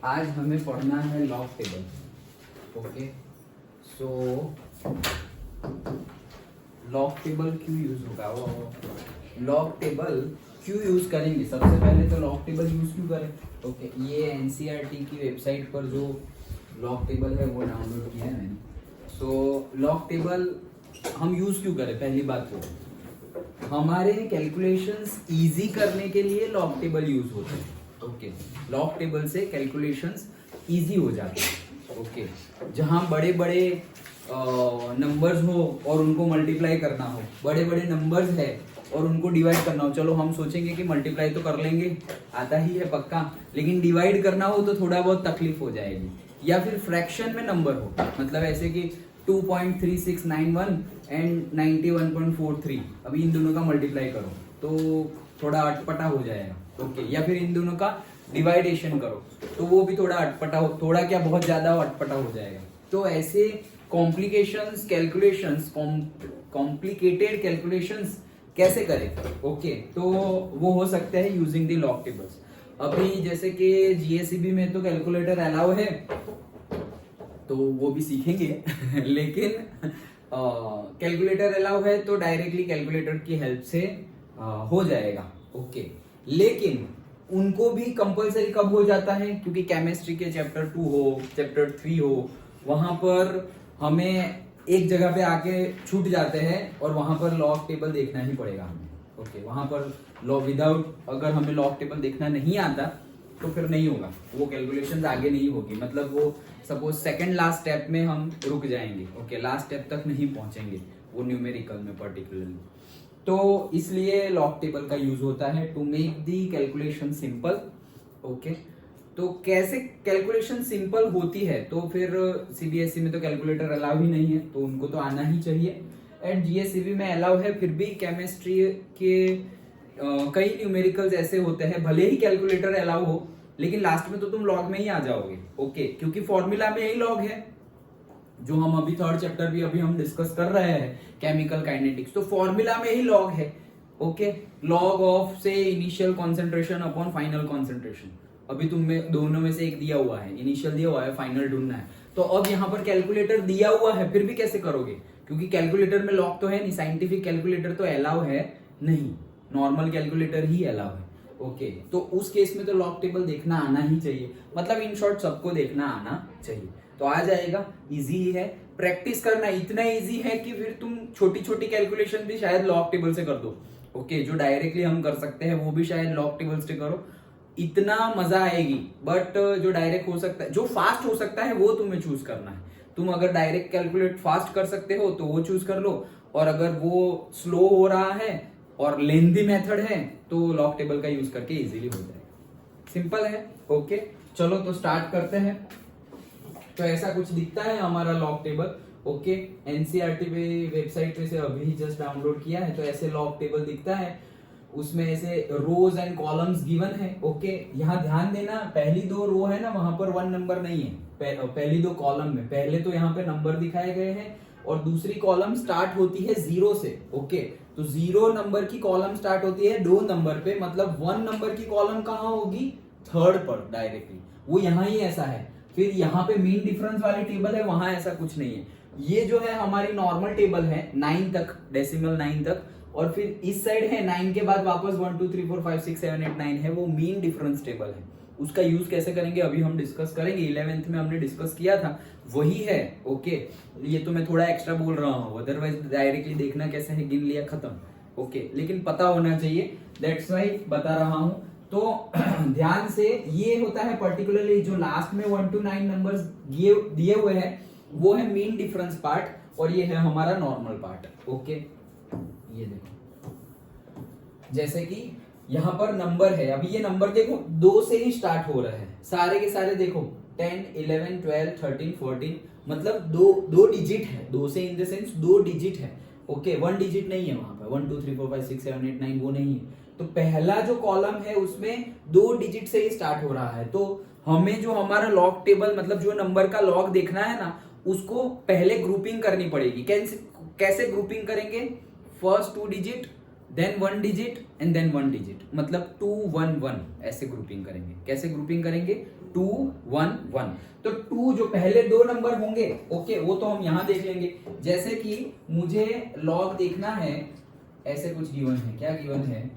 आज हमें पढ़ना है log table. Okay, so log table क्यों यूज होगा, लॉग टेबल क्यों यूज करेंगे। सबसे पहले तो लॉग टेबल यूज क्यों करें। ओके, ये एनसीईआरटी की वेबसाइट पर जो लॉग टेबल है वो डाउनलोड किया है मैंने। सो लॉग टेबल हम यूज क्यों करें, पहली बात तो हमारे कैलकुलेशंस इजी करने के लिए लॉग टेबल यूज होते हैं। ओके, लॉग टेबल से कैलकुलेशंस इजी हो जाते हैं। ओके, जहाँ बड़े बड़े नंबर्स हो और उनको मल्टीप्लाई करना हो, बड़े बड़े नंबर्स है और उनको डिवाइड करना हो, चलो हम सोचेंगे कि मल्टीप्लाई तो कर लेंगे, आता ही है पक्का, लेकिन डिवाइड करना हो तो थोड़ा बहुत तकलीफ हो जाएगी। या फिर फ्रैक्शन में नंबर हो, मतलब ऐसे कि 2.3691 एंड 91.43, अभी इन दोनों का मल्टीप्लाई करो तो थोड़ा अटपटा हो जाएगा। ओके, या फिर इन दोनों का डिवाइडेशन करो तो वो भी थोड़ा अटपटा हो, थोड़ा क्या बहुत ज्यादा अटपटा हो जाएगा। तो ऐसे कॉम्प्लिकेशंस कैलकुलेशंस, कॉम्प्लिकेटेड कैलकुलेशंस कैसे करें। ओके, तो वो हो सकते हैं यूजिंग द लॉग टेबल्स। अभी जैसे कि जीएसईबी में तो कैलकुलेटर अलाउ है तो वो भी सीखेंगे लेकिन कैलकुलेटर अलाउ है तो डायरेक्टली कैलकुलेटर की हेल्प से हो जाएगा। ओके, लेकिन उनको भी कंपलसरी कब हो जाता है, क्योंकि केमिस्ट्री के चैप्टर 2 हो, चैप्टर 3 हो, वहां पर हमें एक जगह पे आके छूट जाते हैं और वहां पर लॉग टेबल देखना ही पड़ेगा हमें। ओके, वहां पर विदाउट अगर हमें लॉग टेबल देखना नहीं आता तो फिर नहीं होगा, वो कैलकुलेशंस आगे नहीं होगी, मतलब वो सपोज सेकंड लास्ट स्टेप में हम रुक जाएंगे। ओके, लास्ट स्टेप तक नहीं पहुंचेंगे वो न्यूमेरिकल में पर्टिकुलरली। तो इसलिए लॉग टेबल का यूज होता है to make the calculation simple. Okay, तो कैसे कैलकुलेशन सिंपल होती है, तो फिर सीबीएसई में तो कैलकुलेटर अलाउ ही नहीं है तो उनको तो आना ही चाहिए, एंड जीएसईबी में अलाउ है, फिर भी केमिस्ट्री के कई न्यूमेरिकल्स ऐसे होते हैं भले ही कैलकुलेटर अलाउ हो लेकिन लास्ट में तो तुम लॉग में ही आ जाओगे। ओके, क्योंकि फॉर्मूला में यही लॉग है, जो हम अभी थर्ड चैप्टर भी अभी हम डिस्कस कर रहे हैं केमिकल काइनेटिक्स, तो फॉर्मूला में ही लॉग है। ओके, लॉग ऑफ से initial concentration upon final concentration, अभी तुम में दोनों में से एक दिया हुआ है, इनिशियल दिया हुआ है, फाइनल ढूंढना है। तो अब यहाँ पर कैलकुलेटर दिया हुआ है फिर भी कैसे करोगे, क्योंकि कैलकुलेटर में लॉग तो है नहीं, साइंटिफिक कैलकुलेटर तो अलाउ है नहीं, नॉर्मल कैलकुलेटर ही अलाउ है। ओके, तो उस केस में तो लॉग टेबल देखना आना ही चाहिए, मतलब इन शॉर्ट सबको देखना आना चाहिए। तो आ जाएगा, इजी ही है, प्रैक्टिस करना इतना इजी है कि फिर तुम छोटी छोटी कैलकुलेशन भी शायद लॉग टेबल से कर दो। ओके, जो डायरेक्टली हम कर सकते हैं वो भी शायद लॉग टेबल से करो, इतना मजा आएगी। बट जो डायरेक्ट हो सकता है, जो फास्ट हो सकता है वो तुम्हें चूज करना है। तुम अगर डायरेक्ट कैलकुलेट फास्ट कर सकते हो तो वो चूज कर लो, और अगर वो स्लो हो रहा है और लेंदी मेथड है तो लॉग टेबल का यूज करके इजीली हो जाएगा। सिंपल है। ओके, चलो तो स्टार्ट करते हैं। तो ऐसा कुछ दिखता है हमारा लॉग टेबल। ओके, एनसीईआरटी पे वेबसाइट पे से अभी जस्ट डाउनलोड किया है, तो ऐसे लॉग टेबल दिखता है, उसमें ऐसे रोज एंड कॉलम्स गिवन है। ओके, यहाँ ध्यान देना, पहली दो रो है ना वहां पर 1 नंबर नहीं है, पहली दो कॉलम में पहले तो यहाँ पे नंबर दिखाए गए हैं और दूसरी कॉलम स्टार्ट होती है 0 से। ओके, तो 0 नंबर की कॉलम स्टार्ट होती है 2 नंबर पे, मतलब 1 नंबर की कॉलम कहाँ होगी, थर्ड पर डायरेक्टली, वो यहाँ ही ऐसा है। फिर यहाँ पे मीन डिफरेंस वाली टेबल है, वहां ऐसा कुछ नहीं है। ये जो है हमारी नॉर्मल टेबल है 9 तक, डेसिमल 9 तक, और फिर इस साइड है 9 के बाद वापस 1 2 3 4 5 6 7 8 9 है, वो मीन डिफरेंस टेबल है। उसका यूज कैसे करेंगे अभी हम डिस्कस करेंगे, 11th में हमने डिस्कस किया था, वही है। ओके, ये तो मैं थोड़ा एक्स्ट्रा बोल रहा हूँ, अदरवाइज डायरेक्टली देखना कैसे है, गिन लिया खत्म। ओके, लेकिन पता होना चाहिए, दैट्स वाई बता रहा हूँ। तो ध्यान से, ये होता है पर्टिकुलरली जो लास्ट में 1 to 9 नंबर्स दिए हुए हैं वो है मीन डिफरेंस पार्ट, और ये है हमारा नॉर्मल पार्ट। ओके, ये देखो, जैसे कि यहाँ पर नंबर है, अभी ये नंबर देखो 2 से ही स्टार्ट हो रहा है, सारे के सारे देखो 10 11 12 13 14, मतलब दो डिजिट है, 2 से इन द सेंस 2 डिजिट है। ओके, 1 डिजिट नहीं है वहां पर, 1 2 3 4 5 6 7 8 9 वो नहीं है। तो पहला जो कॉलम है उसमें 2 डिजिट से ही स्टार्ट हो रहा है, तो हमें जो हमारा लॉग टेबल, मतलब जो नंबर का लॉग देखना है ना, उसको पहले ग्रुपिंग करनी पड़ेगी। कैसे ग्रुपिंग करेंगे, first 2 digit then 1 digit and then 1 digit, मतलब 2 1 1 ऐसे ग्रुपिंग करेंगे। कैसे ग्रुपिंग करेंगे? 2 1 1। तो 2 जो पहले दो नंबर होंगे, ओके, वो तो हम यहां देख लेंगे। जैसे कि मुझे लॉग देखना है, ऐसे कुछ गिवन है, क्या गिवन है,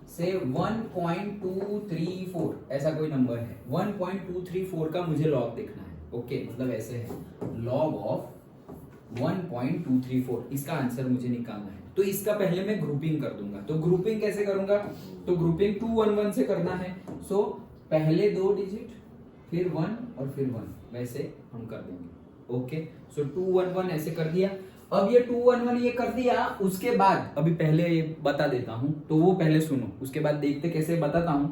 से 1.234 ऐसा कोई नंबर है, 1.234 का मुझे लॉग देखना है, ओके, मतलब ऐसे है लॉग ऑफ 1.234, इसका आंसर मुझे निकालना है। तो इसका पहले मैं ग्रुपिंग कर दूंगा। तो ग्रुपिंग कैसे करूंगा? तो ग्रुपिंग 2 1 1 से करना है। सो पहले दो डिजिट, फिर 1 और फिर 1, वैसे हम कर देंगे। ओके, सो 2 1 1 ऐसे कर दिया। अब ये 2 1 1 ये कर दिया, उसके बाद अभी पहले ये बता देता हूं, तो वो पहले सुनो, उसके बाद देखते कैसे बताता हूं।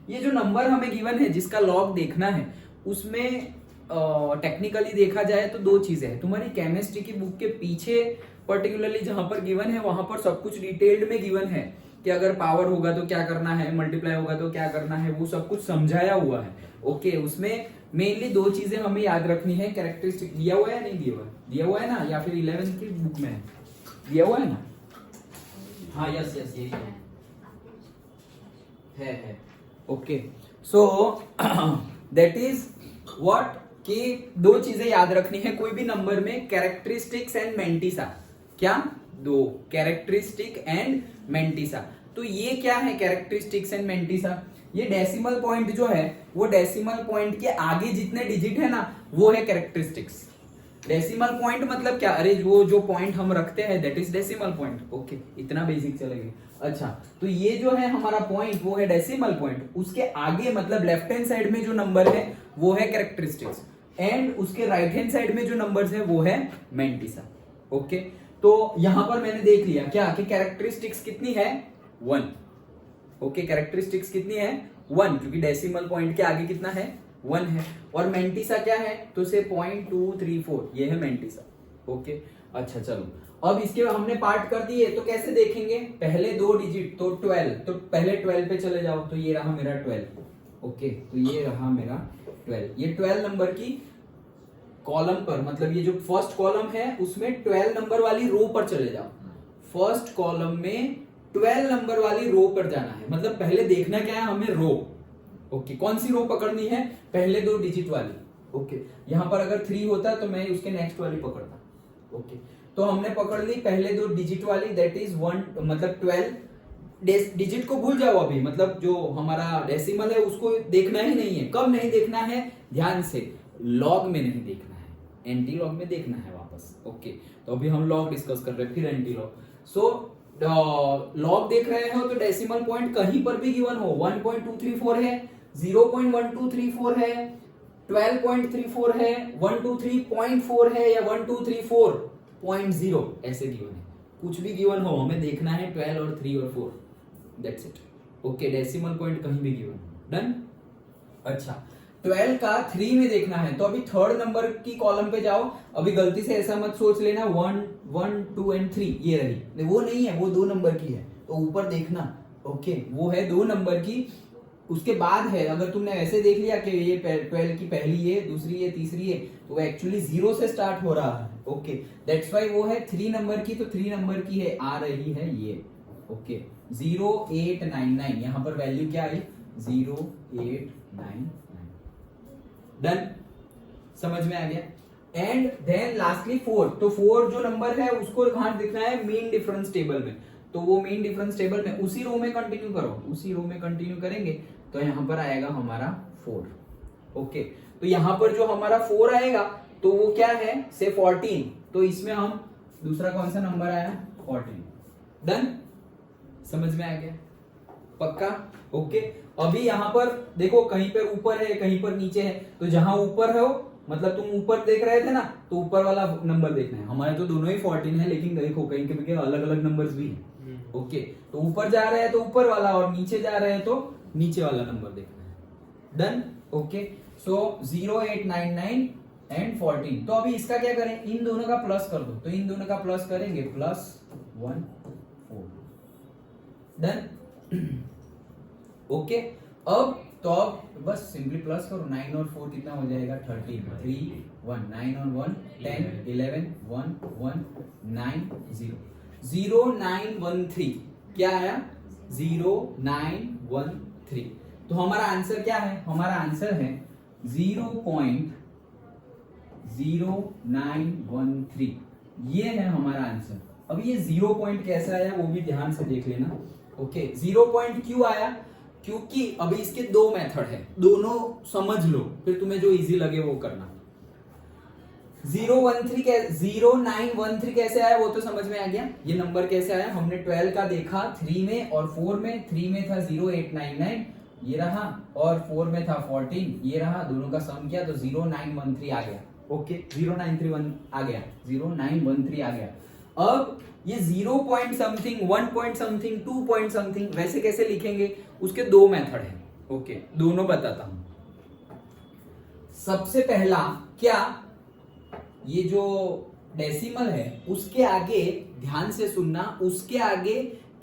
ये जो नंबर हमें गिवन है जिसका लॉग देखना है, उसमें टेक्निकली देखा जाए तो दो चीजें हैं। तुम्हारी केमिस्ट्री की बुक के पीछे पर्टिकुलरली जहां पर गिवन है, वहां पर सब कुछ डिटेल्ड में गिवन है कि अगर पावर होगा तो क्या करना है, मल्टीप्लाई होगा तो क्या करना है, वो सब कुछ समझाया हुआ है। ओके, उसमें मेनली दो चीजें हमें याद रखनी है। कैरेक्टरिस्टिक दिया हुआ है, नहीं दिया हुआ है? दिया हुआ है ना, या फिर 11th की बुक में है, दिया हुआ है ना? हाँ, यस यस, यही है। Okay, so that is what, कि दो चीजें याद रखनी है कोई भी नंबर में, कैरेक्टरिस्टिक्स एंड मेंटिसा। क्या? दो, कैरेक्टरिस्टिक एंड मेंटिसा। तो ये क्या है कैरेक्टरिस्टिक्स एंड मेंटिसा? ये डेसिमल पॉइंट जो है, वो डेसिमल पॉइंट के आगे जितने डिजिट है ना, वो है कैरेक्टरिस्टिक्स। डेसिमल पॉइंट मतलब क्या? अरे वो जो पॉइंट हम रखते हैं that is decimal point. Okay, इतना बेसिक चलेगा। अच्छा, तो ये जो है हमारा पॉइंट, वो है डेसिमल पॉइंट। उसके आगे मतलब लेफ्ट हैंड साइड में जो नंबर है वो है कैरेक्टरिस्टिक्स, एंड उसके राइट हैंड साइड में जो नंबर्स है वो है मेंटिसा। ओके, तो यहां पर मैंने देख लिया क्या कि कैरेक्टरिस्टिक्स कितनी है? 1। ओके, कैरेक्टरिस्टिक्स कितनी है? 1, क्योंकि डेसिमल पॉइंट के आगे कितना है? 1 है। और मेंटिसा क्या है? तो से 0.234, ये है मेंटिसा। ओके, अच्छा चलो, अब इसके हमने पार्ट कर दिए, तो कैसे देखेंगे? पहले दो डिजिट तो 12, तो पहले 12 पे चले जाओ, तो ये रहा मेरा 12। ओके, तो ये रहा मेरा 12। ये 12 नंबर की कॉलम पर, मतलब ये जो फर्स्ट कॉलम है उसमें 12 नंबर वाली रो पर चले जाओ। फर्स्ट कॉलम में 12 नंबर वाली रो पर जाना है, मतलब पहले देखना क्या है हमें? रो। ओके, कौन सी रो पकड़नी है? पहले दो डिजिट वाली। ओके, यहां पर अगर 3 होता तो मैं उसके नेक्स्ट वाली पकड़ता। ओके, तो हमने पकड़ ली पहले दो डिजिट वाली, दैट इज 1, मतलब 12। डिजिट को भूल जाओ अभी, मतलब जो हमारा डेसिमल है उसको देखना ही नहीं है। कब नहीं देखना है? ध्यान से, लॉग में नहीं देखना है, एंटी लॉग में देखना है वापस। ओके, तो अभी हम लॉग डिस्कस कर रहे हैं, फिर एंटी लॉग। सो लॉग देख रहे हो तो डेसिमल पॉइंट कहीं पर भी गिवन हो, 1.234 है, 0.1234 है, 12.34 है, 123.4 है, या 1234.0 ऐसे गिवन है। कुछ भी गिवन हो, हमें देखना है 12 और 3 और 4, that's it. Okay, decimal point कहीं भी गिवन हो, डन। अच्छा, 12 का 3 में देखना है, तो अभी थर्ड नंबर की कॉलम पे जाओ। अभी गलती से ऐसा मत सोच लेना 1 1 2 एंड 3 ये रही, वो नहीं है, वो 2 नंबर की है, तो ऊपर देखना। ओके, वो है 2 नंबर की। उसके बाद है, अगर तुमने ऐसे देख लिया कि ये 12 की पहली है, दूसरी है, तीसरी है, तो वो एक्चुअली 0 से स्टार्ट हो रहा है। ओके, दैट्स व्हाई वो है 3 नंबर की, तो 3 नंबर की है, आ रही है ये। ओके, 0899, यहां पर वैल्यू क्या आई? 0899। डन, समझ में आ गया। एंड देन लास्टली 4, तो 4 जो नंबर है उसको कहां दिखना है? मीन डिफरेंस टेबल में। तो वो मीन डिफरेंस टेबल में उसी रो में कंटिन्यू करो, उसी रो में कंटिन्यू करेंगे तो यहां पर आएगा हमारा 4। ओके, तो यहां पर जो हमारा 4 आएगा तो वो क्या है? से 14, तो इसमें हम दूसरा कौन सा नंबर आया? 14। डन, समझ में आ गया? पक्का? ओके, अभी यहां पर देखो, कहीं पर ऊपर है, कहीं पर नीचे है, तो जहां ऊपर हो, मतलब तुम ऊपर देख रहे थे ना, तो ऊपर वाला नंबर देखना है। हमारे तो दोनों ही 14 है, लेकिन देखो कहीं कहीं अलग अलग नंबर्स भी हैं। ओके, तो ऊपर जा रहे हैं तो ऊपर वाला, और नीचे जा रहे हैं तो नीचे वाला नंबर देखना है। डन। Okay, so 0899 and 14। तो अभी इसका क्या करें? इन दोनों का प्लस कर दो, तो इन दोनों का प्लस करेंगे, +1 4। डन। ओके, अब बस सिंपली प्लस करो, 9 और 4 कितना हो जाएगा? 13, 3 1, 9 और 1 10, 11 1 1 9 0। 0913 क्या आया 0913। तो हमारा आंसर क्या है, हमारा आंसर है 0.0913, ये है हमारा आंसर। अब ये 0 पॉइंट कैसे आया वो भी ध्यान से देख लेना। ओके 0 पॉइंट क्यों आया, क्योंकि अभी इसके दो मेथड है, दोनों समझ लो फिर तुम्हें जो इजी लगे वो करना। 0913 कैसे आया वो तो समझ में आ गया। ये नंबर कैसे आया, हमने 12 का देखा 3 में और 4 में। 3 में था 0899 ये रहा, और 4 में था 14 ये रहा, दोनों का सम किया तो 0913 आ गया। ओके 0931 आ गया, 0913 आ गया। अब ये 0 point something, 1 point something, 2 point something वैसे कैसे लिखेंगे, उसके दो मेथड है। ओके दोनों बताता हूं। सबसे पहला क्या, ये जो डेसिमल है उसके आगे ध्यान से सुनना, उसके आगे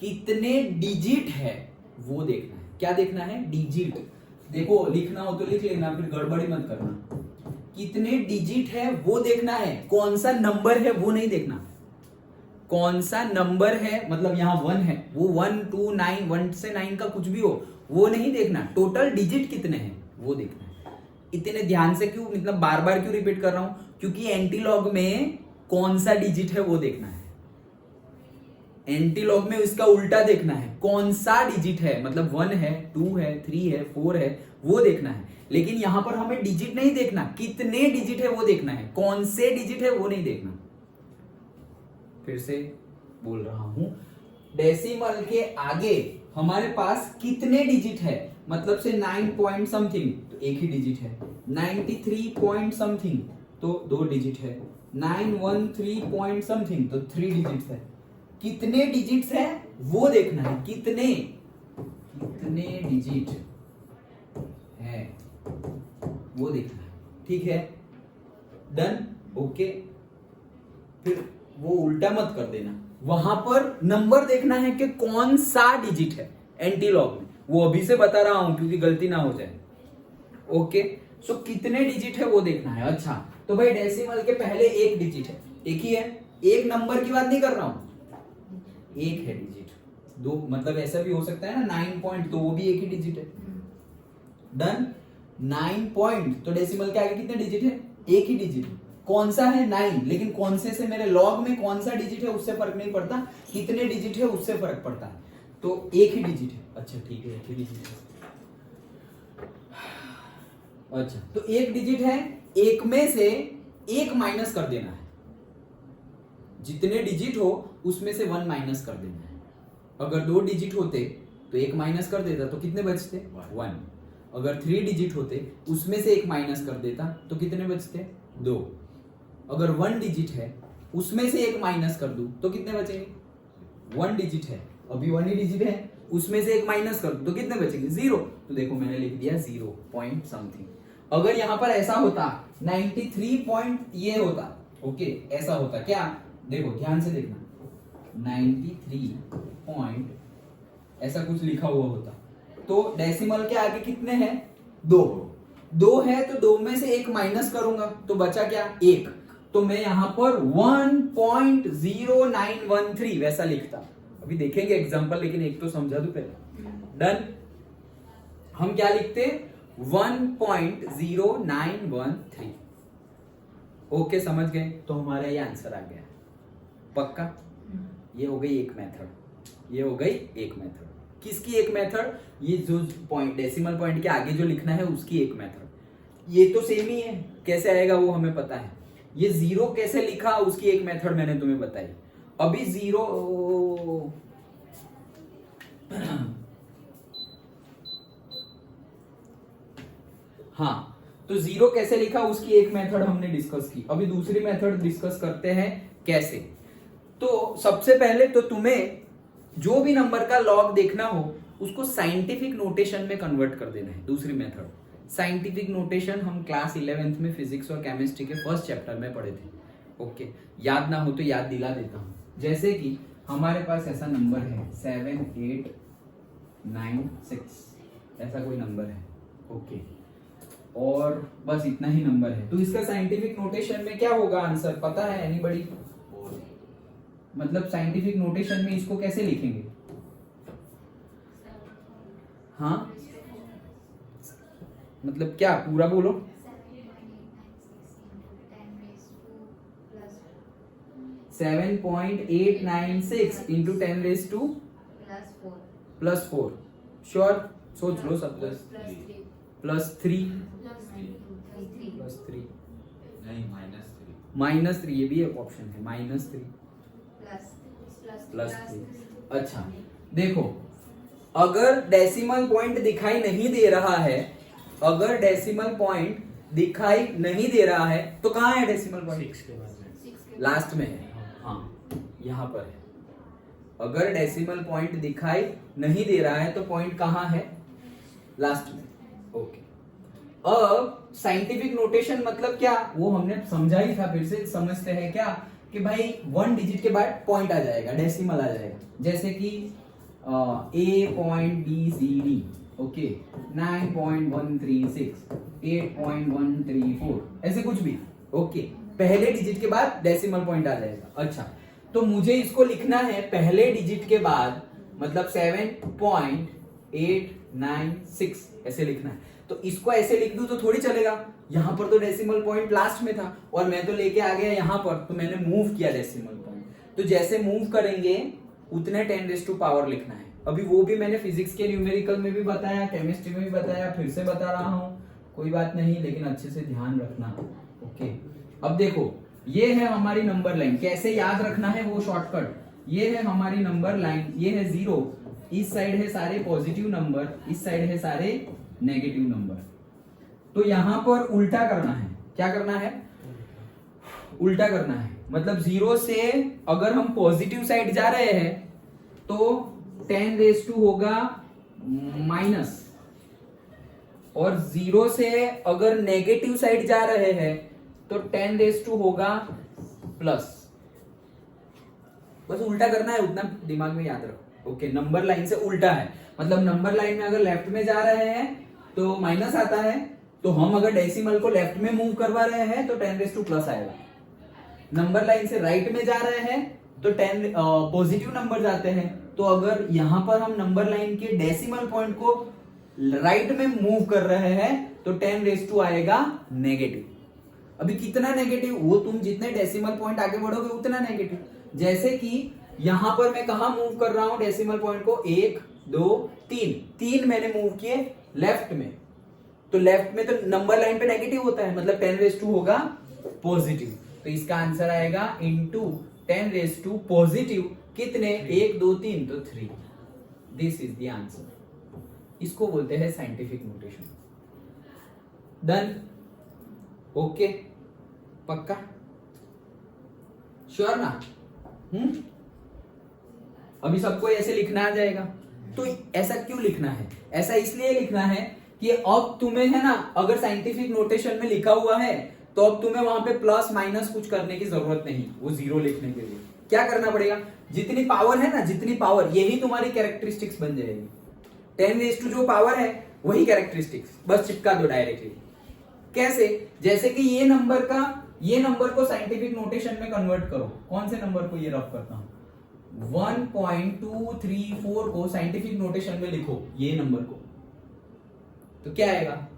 कितने डिजिट है वो देखना है। क्या देखना है, डिजिट। देखो लिखना हो तो लिख लेना, फिर गड़बड़ी मत करना। कितने डिजिट है वो देखना है, कौन सा नंबर है वो नहीं देखना। कौन सा नंबर है मतलब यहाँ 1 है, वो 1 2 9 1 से 9 का कुछ भी हो वो नहीं देखना, टोटल डिजिट कितने हैं वो देखना है। इतने ध्यान से क्यों, मतलब बार बार क्यों रिपीट कर रहा हूं, क्योंकि एंटीलॉग में कौन सा डिजिट है वो देखना है। एंटीलॉग में इसका उल्टा देखना है, कौन सा डिजिट है, मतलब 1 है 2 है 3 है 4 है वो देखना है। लेकिन यहां पर हमें डिजिट नहीं देखना, कितने डिजिट है वो देखना है, कौन से डिजिट है वो नहीं देखना। फिर से बोल रहा हूं, डेसिमल के आगे हमारे पास कितने डिजिट है, मतलब से 9 पॉइंट समथिंग तो एक ही डिजिट है, 93 पॉइंट समथिंग तो 2 डिजिट है, 913 पॉइंट समथिंग तो 3 डिजिट है। कितने डिजिट्स है वो देखना है, कितने डिजिट है वो देखना है। ठीक है डन। ओके फिर वो उल्टा मत कर देना, वहां पर नंबर देखना है कि कौन सा डिजिट है एंटीलॉग में, वो अभी से बता रहा हूं क्योंकि गलती ना हो जाए। ओके सो कितने डिजिट है वो देखना है। अच्छा तो भाई डेसिमल के पहले एक डिजिट है, एक ही है, एक नंबर की बात नहीं कर रहा हूं, एक है डिजिट। दो मतलब ऐसा भी हो सकता है ना 9 पॉइंट, तो वो भी एक ही डिजिट है। डन 9 पॉइंट तो डेसिमल के आगे कितने डिजिट है, एक ही डिजिट। कौन सा है 9, लेकिन कौन से मेरे लॉग में कौन सा डिजिट है उससे फर्क नहीं पड़ता, कितने डिजिट है उससे फर्क पड़ता है। तो एक ही डिजिट है। अच्छा ठीक है एक ही डिजिट है। अच्छा तो एक डिजिट है, एक में से एक माइनस कर देना है, जितने डिजिट हो उसमें से 1 माइनस कर देना है। अगर 2 डिजिट होते तो एक माइनस कर देता तो कितने बचते 1। अगर 3 डिजिट होते उसमें से एक माइनस कर देता तो कितने बचते 2। अगर 1 डिजिट है उसमें से एक माइनस कर दूं तो कितने बचेंगे, 1 डिजिट है अभी 1 ही डिजिट है, उसमें से एक माइनस कर दूं तो कितने बचेंगे 0। तो देखो मैंने लिख दिया 0 पॉइंट समथिंग। अगर यहां पर ऐसा होता 93 पॉइंट ये होता, ओके ऐसा होता क्या, देखो ध्यान से देखना 93 पॉइंट ऐसा कुछ लिखा हुआ होता तो डेसिमल के आगे कितने हैं 2 है तो 2 में से एक माइनस करूंगा तो बचा क्या 1, तो मैं यहां पर 1.0913 वैसा लिखता। अभी देखेंगे एग्जांपल, लेकिन एक तो समझा दूं पहले। डन हम क्या लिखते 1.0913। ओके समझ गए, तो हमारा ये आंसर आ गया पक्का। ये हो गई एक मेथड, ये हो गई एक मेथड। किसकी एक मेथड, ये जो पॉइंट डेसिमल पॉइंट के आगे जो लिखना है उसकी एक मेथड। ये तो सेम ही है, कैसे आएगा वो हमें पता है। ये 0 कैसे लिखा उसकी एक मेथड मैंने तुम्हें बताई। अभी 0 हाँ तो 0 कैसे लिखा उसकी एक मेथड हमने डिस्कस की। अभी दूसरी मेथड डिस्कस करते हैं कैसे। तो सबसे पहले तो तुम्हें जो भी नंबर का लॉग देखना हो उसको साइंटिफिक नोटेशन में कन्वर्ट कर देना है। दूसरी मेथड साइंटिफिक नोटेशन हम क्लास 11th में फिजिक्स और केमिस्ट्री के फर्स्ट चैप्टर में पढ़े थे। ओके याद ना हो तो याद दिला देता हूं। जैसे कि हमारे पास ऐसा नंबर है 7896 ऐसा कोई नंबर है। ओके और बस इतना ही नंबर है, तो इसका साइंटिफिक नोटेशन में क्या होगा आंसर पता है एनीबॉडी मतलब साइंटिफिक नोटेशन में इसको कैसे लिखेंगे? हाँ मतलब क्या, पूरा बोलो। 7.896 इंटू 10⁻⁴ श्योर, सोच लो सब कुछ। +3 नहीं -3, ये भी एक ऑप्शन है, -3 +3। अच्छा देखो, अगर डेसिमल पॉइंट दिखाई नहीं दे रहा है, अगर डेसिमल पॉइंट दिखाई नहीं दे रहा है तो कहाँ है डेसिमल पॉइंट? 6 के बाद में, लास्ट में है। हाँ यहाँ पर है। अगर डेसिमल पॉइंट दिखाई नहीं दे रहा है तो पॉइंट कहाँ है? लास्ट में। ओके, अब साइंटिफिक नोटेशन मतलब क्या, वो हमने समझा ही था, फिर से समझते हैं क्या कि भाई 1 डिजिट के बाद पॉइंट आ जाएगा, डेसिमल आ जाएगा, जैसे कि A.BCD, ओके, 9.136, 8.134, ऐसे कुछ भी। ओके, पहले डिजिट के बाद डेसिमल पॉइंट आ जाएगा। अच्छा, तो मुझे इसको लिखना है पहले डिजिट के बाद, मतलब 7.896 ऐसे लिखना है। तो इसको ऐसे लिख दूं तो थोड़ी चलेगा, यहां पर तो डेसिमल पॉइंट लास्ट में था और मैं तो लेके आ गया यहां पर, तो मैंने मूव किया डेसिमल पॉइंट। तो जैसे मूव करेंगे उतने 10⁻⁴ लिखना है। अभी वो भी मैंने फिजिक्स के न्यूमेरिकल में भी बताया, केमिस्ट्री में भी बताया, फिर से बता रहा हूं, कोई बात नहीं, लेकिन अच्छे से ध्यान रखना। ओके, अब देखो ये है हमारी नंबर लाइन, कैसे याद रखना है वो शॉर्टकट। ये है हमारी नंबर लाइन, ये है 0, इस साइड है सारे पॉजिटिव नंबर, इस साइड है सारे नेगेटिव नंबर। तो यहां पर उल्टा करना है। क्या करना है? उल्टा करना है, मतलब 0 से अगर हम पॉजिटिव साइड जा रहे हैं तो 10⁻² होगा माइनस, और 0 से अगर नेगेटिव साइड जा रहे हैं तो 10⁻² होगा प्लस। बस उल्टा करना है, उतना दिमाग में याद रखो। ओके, नंबर लाइन से उल्टा है, मतलब नंबर लाइन में अगर लेफ्ट में जा रहे हैं तो माइनस आता है, तो हम अगर डेसिमल को लेफ्ट में मूव करवा रहे हैं तो 10⁻² प्लस आएगा। नंबर लाइन से राइट में जा रहे हैं तो 10 पॉजिटिव नंबर जाते हैं, तो अगर यहां पर हम नंबर लाइन के डेसिमल पॉइंट को राइट में मूव कर रहे हैं तो 10⁻² आएगा नेगेटिव। अभी कितना नेगेटिव, वो तुम जितने डेसिमल पॉइंट आगे बढ़ोगे उतना नेगेटिव। जैसे कि यहां पर मैं कहा मूव कर रहा हूं डेसिमल पॉइंट को, 1 2 3 मैंने मूव किए लेफ्ट में, तो लेफ्ट में तो नंबर लाइन पे नेगेटिव होता है, मतलब 10⁻² होगा पॉजिटिव। तो इसका आंसर आएगा इंटू 10⁻² पॉजिटिव, कितने? 1 2 3, तो 3। This is the answer. इसको बोलते हैं साइंटिफिक नोटेशन। डन? ओके, पक्का? श्योर ना? अभी सबको ऐसे लिखना आ जाएगा। तो ऐसा क्यों लिखना है? ऐसा इसलिए लिखना है कि अब तुम्हें है ना, अगर साइंटिफिक नोटेशन में लिखा हुआ है तो अब तुम्हें वहां पे प्लस माइनस कुछ करने की जरूरत नहीं, वो 0 लिखने के लिए क्या करना पड़ेगा? जितनी पावर है ना, जितनी पावर, यही तुम्हारी कैरेक्टरिस्टिक्स बन जाएगी। 10⁻² जो पावर है वही कैरेक्टरिस्टिक्स, बस चिपका दो डायरेक्टली। कैसे? जैसे कि ये नंबर को साइंटिफिक नोटेशन में कन्वर्ट करो। कौन से नंबर को ये रफ करता हूं? 1.234 को साइंटिफिक नोटेशन में लिखो, ये नंबर को, तो क्या आएगा?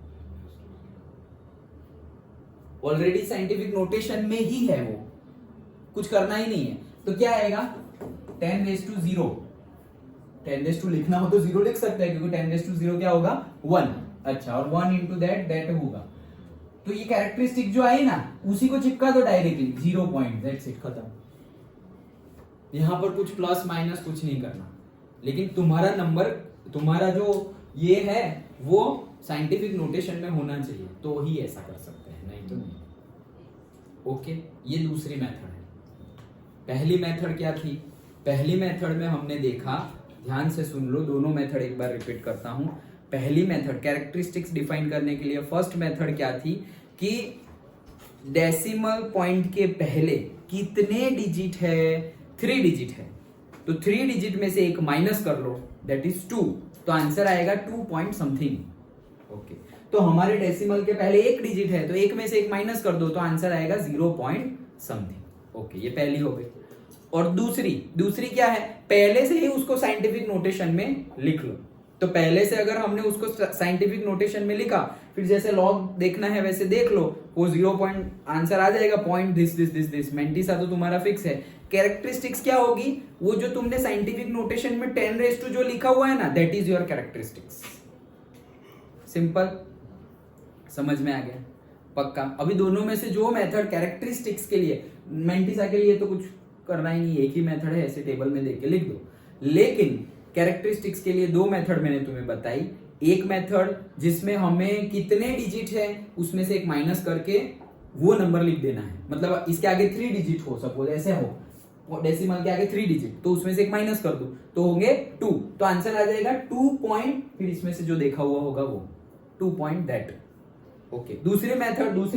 ऑलरेडी साइंटिफिक नोटेशन में ही है वो, कुछ करना ही नहीं है, तो क्या आएगा? 10⁻0। 10⁻² लिखना हो तो 0 लिख सकते हैं, क्योंकि 10⁻0 क्या होगा? 1। अच्छा, और 1 इंटू दैट होगा। तो ये कैरेक्टरिस्टिक जो आई ना, उसी को चिपका दो डायरेक्टली, 0 पॉइंट, दैट्स इट, खत्म। यहां पर कुछ प्लस माइनस कुछ नहीं करना, लेकिन तुम्हारा नंबर, तुम्हारा जो ये है वो साइंटिफिक नोटेशन में होना चाहिए, तो ही ऐसा कर सकते हैं, नहीं तो नहीं। ओके, ये दूसरी मेथड है। पहली मेथड क्या थी? पहली मेथड में हमने देखा, ध्यान से सुन लो, दोनों मेथड एक बार रिपीट करता हूं। पहली मेथड कैरेक्टरिस्टिक्स डिफाइन करने के लिए, फर्स्ट मेथड क्या थी कि डेसिमल पॉइंट के पहले कितने डिजिट है? 3 डिजिट है, तो 3 डिजिट में से एक माइनस कर लो, दैट इज 2, तो आंसर आएगा 2 पॉइंट समथिंग। ओके, तो हमारे डेसिमल के पहले 1 डिजिट है, तो 1 में से एक माइनस कर दो, तो आंसर आएगा 0 पॉइंट समथिंग। ओके, ये पहली हो गई। और दूसरी क्या है, पहले से ही उसको साइंटिफिक नोटेशन में लिख लो। तो पहले से अगर हमने उसको साइंटिफिक नोटेशन में लिखा, फिर जैसे लॉग देखना है वैसे देख लो, वो 0 पॉइंट आंसर आ जाएगा, पॉइंट दिस मेंटिसा तो तुम्हारा फिक्स है। कैरेक्टरिस्टिक्स क्या होगी, वो जो तुमने साइंटिफिक नोटेशन में 10 जो लिखा हुआ है ना, that is your characteristics. Simple, समझ में आ गया? पक्का। अभी दोनों में से जो मेथड कैरेक्टरिस्टिक्स के लिए, मेंटिसा के लिए तो कुछ करना ही नहीं, एक ही मेथड है, ऐसे टेबल में देख के लिख दो। लेकिन कैरेक्टरिस्टिक्स के लिए 2 मेथड मैंने तुम्हें बताई। एक मेथड जिसमें हमें कितने डिजिट है उसमें से एक माइनस करके वो नंबर लिख देना है, मतलब इसके आगे 3 डिजिट हो, सपोज ऐसे हो, डेसिमल के आगे 3 डिजिट, तो उसमें से एक माइनस कर दो तो होंगे 2, तो आंसर आ जाएगा 2 पॉइंट, फिर इसमें से जो देखा हुआ होगा वो 2 पॉइंट दैट। ओके। दूसरी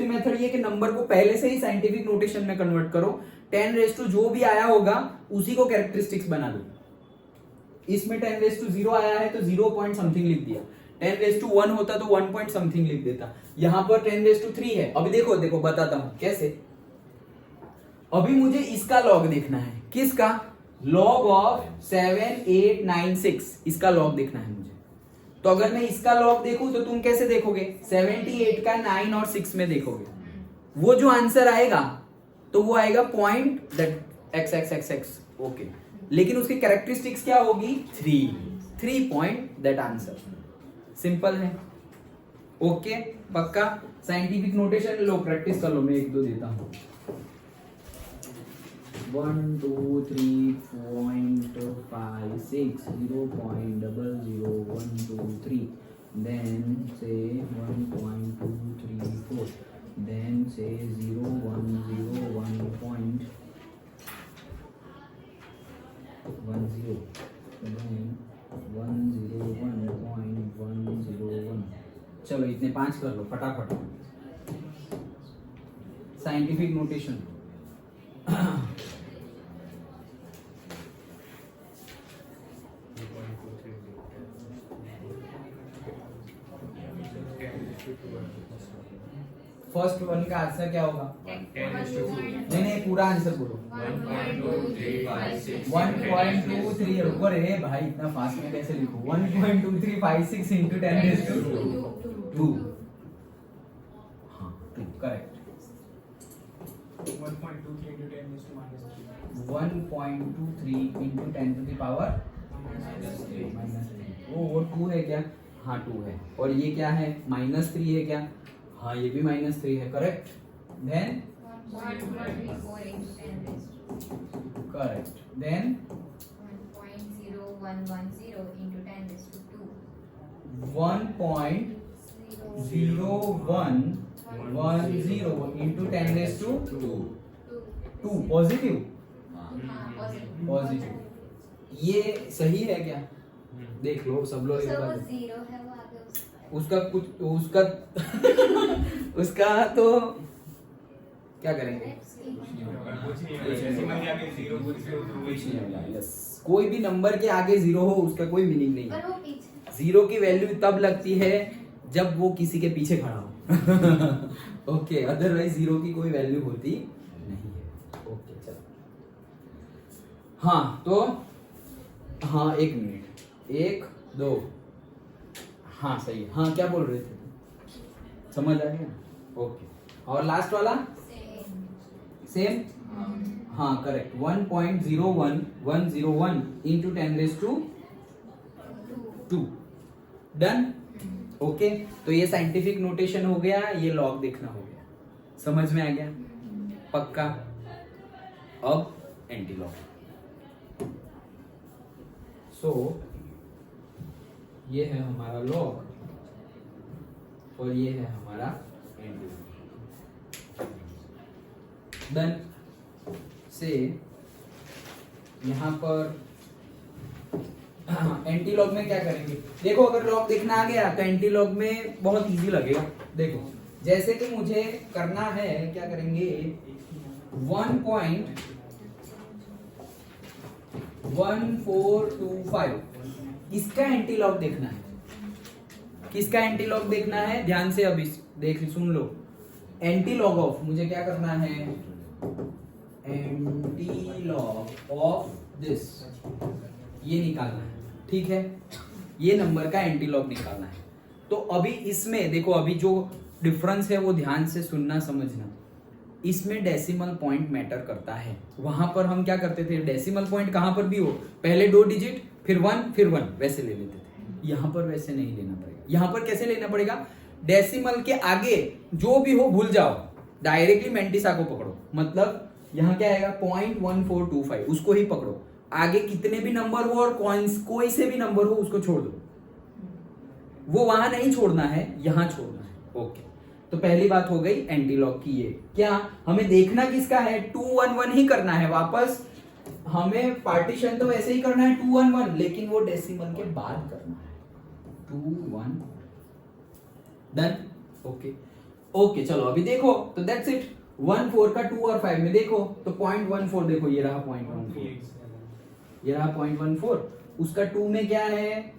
मेथड ये कि नंबर को पहले से ही साइंटिफिक नोटेशन में कन्वर्ट करो, 10 जो भी आया होगा उसी को कैरेक्टरिस्टिक्स बना दो। इसमें 10 आया है तो 0 पॉइंट समथिंग लिख दिया, 10 होता तो 1 पॉइंट समथिंग लिख देता। यहां पर 10 है। अभी देखो बताता हूं कैसे। अभी मुझे इसका लॉग देखना है, किसका? लॉग ऑफ 7, 8, 9, 6, इसका लॉग देखना है मुझे। तो अगर मैं इसका लॉग देखूं तो तुम कैसे देखोगे? 78 का 9 और 6 में देखोगे। वो जो आंसर आएगा तो वो आएगा पॉइंट दैट x। ओके। लेकिन उसकी कैरेक्टरिस्टिक्स क्या होगी? 3 पॉइंट दैट आंसर। सिंपल है। ओके, पक्का। साइंटिफिक नोटेशन लो, प्रैक्टिस कर लो, मैं 1-2 देता हूं। 1 2 3 0.5 6 0.000123, then say 1.234, then say 0101.10, then 101.101। चलो इतने 5 कर लो फटाफट। साइंटिफिक नोटेशन फर्स्ट वन का आंसर क्या होगा? नहीं, पूरा आंसर बोलो। 1.23। रुको रे भाई, इतना फास्ट में कैसे लिखूं? 1.2356 into 10⁻²। हाँ, करेक्ट। 1.23 into 10⁻³ 1.23 into 10⁻³ वो 2 है क्या? हाँ 2 है। और ये क्या है? -3 है क्या? हाँ ये भी -3 है, correct. Then 1.34 into 10⁻²। Correct. Then 1.0110 into 10⁻²। 1.0110 into 10⁻²। Positive. Positive. ये सही है क्या? देख लो सब लोग एक बार। 0 है वो आगे उसका कुछ उसका तो क्या करेंगे? कोई भी नंबर के आगे 0 हो उसका कोई मीनिंग नहीं है। 0 की वैल्यू तब लगती है जब वो किसी के पीछे खड़ा हो। ओके, अदरवाइज 0 की कोई वैल्यू होती नहीं है। ओके चलो। हाँ तो हाँ 1 मिनट, 1 2। हाँ सही है। हाँ क्या बोल रहे थे? समझ आ गया? ओके। और लास्ट वाला सेम। हाँ करेक्ट। 1.01101 into 10⁻²। डन। ओके, तो ये साइंटिफिक नोटेशन हो गया, ये लॉग देखना हो गया। समझ में आ गया? पक्का। अब एंटी लॉग। सो ये है हमारा लॉग और ये है हमारा एंटी लॉग। डन। से यहां पर एंटी लॉग में क्या करेंगे? देखो अगर लॉग देखना आ गया तो एंटी लॉग में बहुत इजी लगेगा। देखो जैसे कि मुझे करना है, क्या करेंगे? 1.1425 इसका एंटी लॉग देखना है। किसका एंटी लॉग देखना है? ध्यान से अभी देख सुन लो। एंटी लॉग ऑफ मुझे क्या करना है? एंटीलॉग ऑफ दिस, ये निकालना है, ठीक है, ये नंबर का एंटीलॉग निकालना है। तो अभी इसमें देखो, अभी जो डिफरेंस है वो ध्यान से सुनना समझना, इसमें डेसिमल पॉइंट मैटर करता है। वहां पर हम क्या करते थे, डेसिमल पॉइंट कहां पर भी हो, पहले 2 डिजिट फिर 1 फिर 1 वैसे ले लेते थे। यहां पर वैसे नहीं लेना पड़ेगा। यहां पर कैसे लेना पड़ेगा, डेसिमल के आगे जो भी हो भूल जाओ, डायरेक्टली मेंटिसा को पकड़ो। मतलब यहां क्या आएगा 0.1425, उसको ही पकड़ो। आगे कितने भी नंबर हो और कोई से भी नंबर हो उसको छोड़ दो, वो वहां नहीं छोड़ना है, यहां छोड़ना है। ओके, तो पहली बात हो गई एंटीलॉग की। ये क्या हमें देखना किसका है, 2 1 1 ही करना है। वापस हमें पार्टीशन तो वैसे ही करना है 2 1 1, लेकिन वो डेसिमल के बाद करना है 2 1। Done, okay okay. चलो अभी देखो, तो दैट्स इट। 1 4 का 2 और 5 में देखो तो 0.14 देखो, ये रहा 0.14, ये रहा 0.14। उसका 2 में क्या है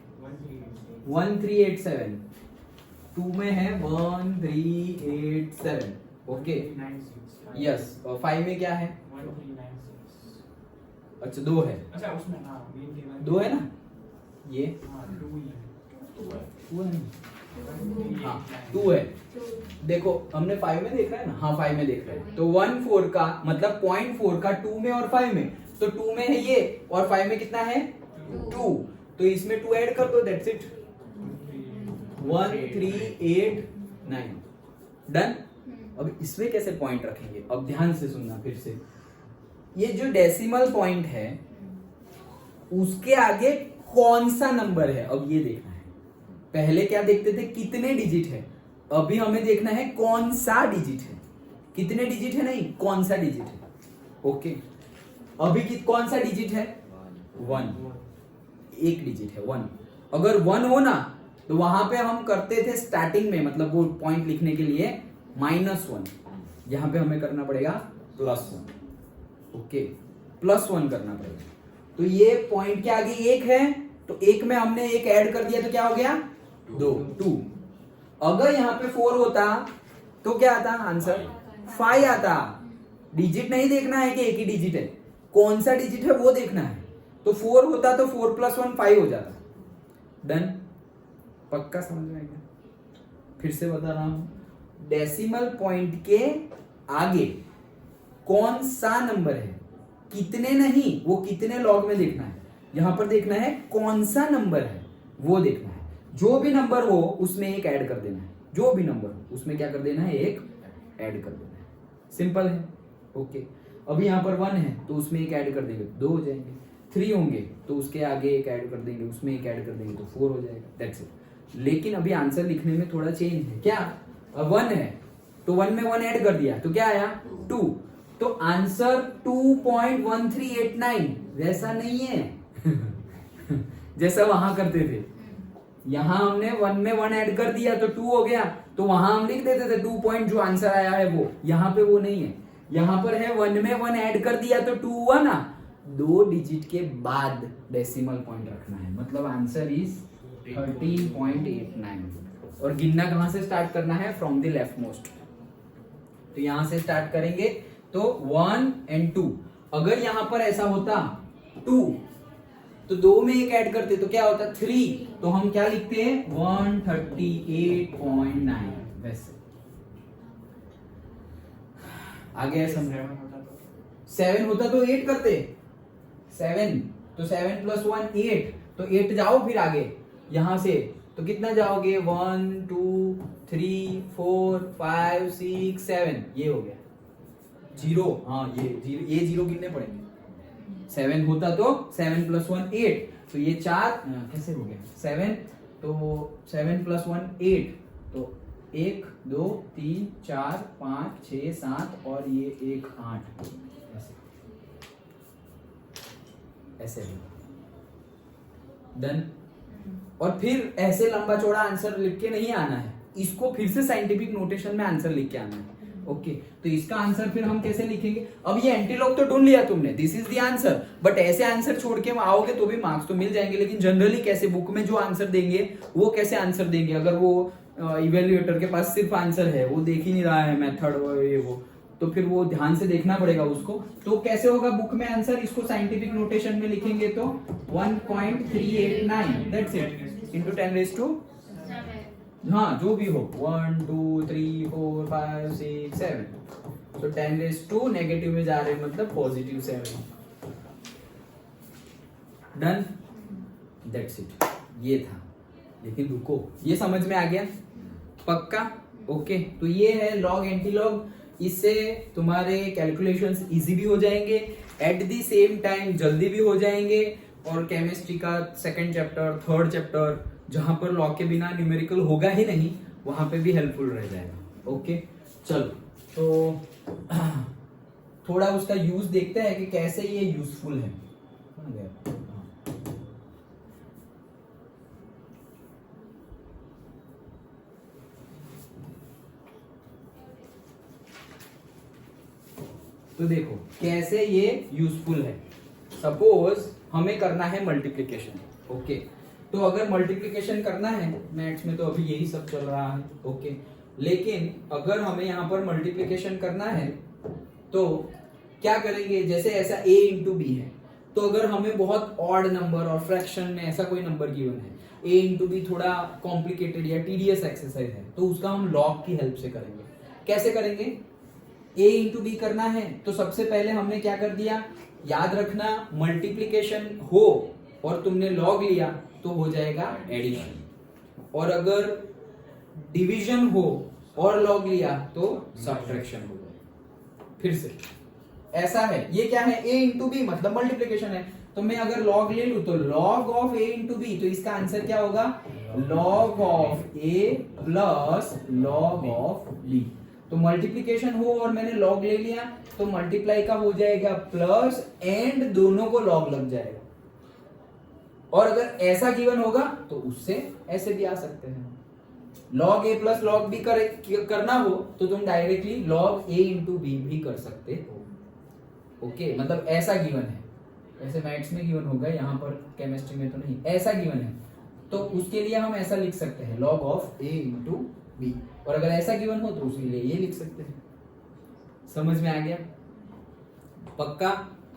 1387, 2 में है 1387, ओके यस। और 5 में क्या है, 1396। अच्छा 2 है, अच्छा उसमें हाँ 2 है ना, ये 2 ही है। 2 है ना, हाँ 2 है। देखो हमने 5 में देख रहा है ना, हाँ 5 में देख रहे हैं। तो 1 4 का मतलब 0.4 का 2 में और 5 में, तो 2 में है ये और 5 में कितना है 2, तो इसमें 2 ऐड कर दो, दैट्स इट 1389। डन। अब इसमें कैसे पॉइंट रखेंगे, अब ध्यान से सुनना फिर से। ये जो डेसिमल पॉइंट है उसके आगे कौन सा नंबर है, अब ये देखना है। पहले क्या देखते थे, कितने डिजिट है, अभी हमें देखना है कौन सा डिजिट है। कितने डिजिट है नहीं, कौन सा डिजिट है। ओके, अभी कौन सा डिजिट है 1, एक डिजिट है 1। अगर 1 हो ना तो वहां पे हम करते थे स्टार्टिंग में, मतलब वो पॉइंट लिखने के लिए -1, यहां पे हमें करना पड़ेगा +1। ओके, +1 करना पड़ेगा। तो ये पॉइंट के आगे 1 है, तो 1 में हमने 1 ऐड कर दिया तो क्या हो गया 2। अगर यहाँ पे 4 होता तो क्या आता आंसर 5 आता। डिजिट नहीं देखना है कि एक ही डिजिट है, कौन सा डिजिट है वो देखना है। तो 4 होता तो 4 + 1 5 हो जाता। डन, पक्का समझ में आएगा। फिर से बता रहा हूं, डेसिमल पॉइंट के आगे कौन सा नंबर है, कितने नहीं, वो कितने लॉग में देखना है। यहां पर देखना है कौन सा नंबर है वो देखना है। जो भी नंबर हो उसमें 1 ऐड कर देना है, जो भी नंबर हो उसमें क्या कर देना है 1 ऐड कर देना है। सिंपल है। ओके, अभी यहां पर 1 है तो उसमें 1 ऐड कर देंगे 2 हो जाएंगे। 3 होंगे तो उसके आगे 1 ऐड कर देंगे, उसमें 1 ऐड कर देंगे तो 4 हो जाएगा। That's it. लेकिन अभी आंसर लिखने में थोड़ा चेंज है। क्या, अब 1 है तो 1 में 1 ऐड कर दिया तो क्या आया 2, तो आंसर 2.1389 वैसा नहीं है जैसा वहां करते थे। यहां हमने 1 में 1 ऐड कर दिया तो 2 हो गया, तो वहां हम लिख देते थे 2 पॉइंट जो आंसर आया है वो। यहां पे वो नहीं है, यहां पर है 1 में 1 ऐड कर दिया तो 2 हुआ ना। 2 डिजिट के बाद डेसिमल पॉइंट रखना है, मतलब आंसर इज 13.89। और गिनना कहां से स्टार्ट करना है, फ्रॉम द लेफ्ट मोस्ट। तो यहां से स्टार्ट करेंगे तो 1 और 2। अगर यहां पर ऐसा होता 2 तो 2 में 1 ऐड करते तो क्या होता 3, तो हम क्या लिखते हैं 138.9 वैसे। आगे समझ, 7 होता तो 8 करते, 7 तो 7 + 1 8, तो 8 जाओ फिर आगे यहां से तो कितना जाओगे 1 2 3 4 5 6 7, ये हो गया 0। हाँ ये 0 गिनने पड़ेंगे। 7 होता तो 7 + 1 8, तो ये 4 कैसे हो गया 7, तो 7 + 1 8, तो 1 2 3 4 5 6 7 और ये 1 8, ऐसे डन। और फिर ऐसे लंबा चौड़ा आंसर लिख के नहीं आना है, इसको फिर से साइंटिफिक नोटेशन में आंसर लिख के आना है। ओके, तो इसका आंसर फिर हम कैसे लिखेंगे। अब ये एंटीलॉग तो ढूंढ लिया तुमने, this is the answer, but ऐसे आंसर छोड़ के आओगे तो भी मार्क्स तो मिल जाएंगे। लेकिन जनरली कैसे बुक में जो आंसर देंगे वो कैसे आंसर देंगे, अगर वो इवेल्युएटर के पास सिर्फ आंसर है, वो देख ही नहीं रहा है मेथड और ये वो, तो फिर वो ध्यान से देखना पड़ेगा उसको। तो कैसे होगा बुक में आंसर, इसको साइंटिफिक नोटेशन में लिखेंगे तो 1.389 दैट्स इट इंटू 10⁻⁷ हाँ जो भी हो 1 2 3 4 5 6 7 तो 10⁻⁷ नेगेटिव में जा रहे हैं मतलब +7 डन दैट्स इट। ये था, लेकिन रुको ये समझ में आ गया पक्का? ओके तो ये है लॉग एंटी लॉग, इससे तुम्हारे कैलकुलेशंस इजी भी हो जाएंगे, एट द सेम टाइम जल्दी भी हो जाएंगे, और केमिस्ट्री का सेकंड चैप्टर थर्ड चैप्टर जहां पर लॉग के बिना न्यूमेरिकल होगा ही नहीं वहां पे भी हेल्पफुल रह जाएगा। ओके चलो तो थोड़ा उसका यूज देखते हैं कि कैसे ये यूजफुल है। कहाँ गया? तो देखो कैसे ये यूजफुल है। सपोज हमें करना है मल्टीप्लिकेशन, ओके तो अगर मल्टीप्लिकेशन करना है, मैथ्स में तो अभी यही सब चल रहा है, ओके लेकिन अगर हमें यहाँ पर मल्टीप्लिकेशन करना है तो क्या करेंगे, जैसे ऐसा a इंटू बी है, तो अगर हमें बहुत ऑड नंबर और फ्रैक्शन में ऐसा कोई नंबर गिवन है, a इंटू बी थोड़ा कॉम्प्लिकेटेड या टीडियस एक्सरसाइज है, तो उसका हम लॉग की हेल्प से करेंगे। कैसे करेंगे, a इंटू बी करना है तो सबसे पहले हमने क्या कर दिया, याद रखना मल्टीप्लिकेशन हो और तुमने लॉग लिया तो हो जाएगा एडिशन, और अगर डिवीजन हो और लॉग लिया तो सब्ट्रैक्शन हो जाएगा। फिर से ऐसा है, ये क्या है a इंटू बी मतलब मल्टीप्लिकेशन है, तो मैं अगर लॉग ले लूं तो log of a into B, तो इसका आंसर क्या होगा, log of a plus log of b। तो मल्टीप्लिकेशन हो और मैंने लॉग ले लिया तो मल्टीप्लाई का हो जाएगा प्लस एंड दोनों को लॉग लग जाएगा, और अगर ऐसा गिवन होगा तो उससे ऐसे भी आ सकते हैं, लॉग ए प्लस लॉग बी करना हो तो तुम डायरेक्टली लॉग ए इंटू बी भी कर सकते हो। ओके मतलब ऐसा गिवन है, ऐसे मैथ्स में गिवन होगा, यहाँ पर केमिस्ट्री में तो नहीं, ऐसा गिवन है तो उसके लिए हम ऐसा लिख सकते हैं log of A into B, और अगर ऐसा गिवन हो तो उसके लिए ये लिख सकते हैं। समझ में आ गया पक्का?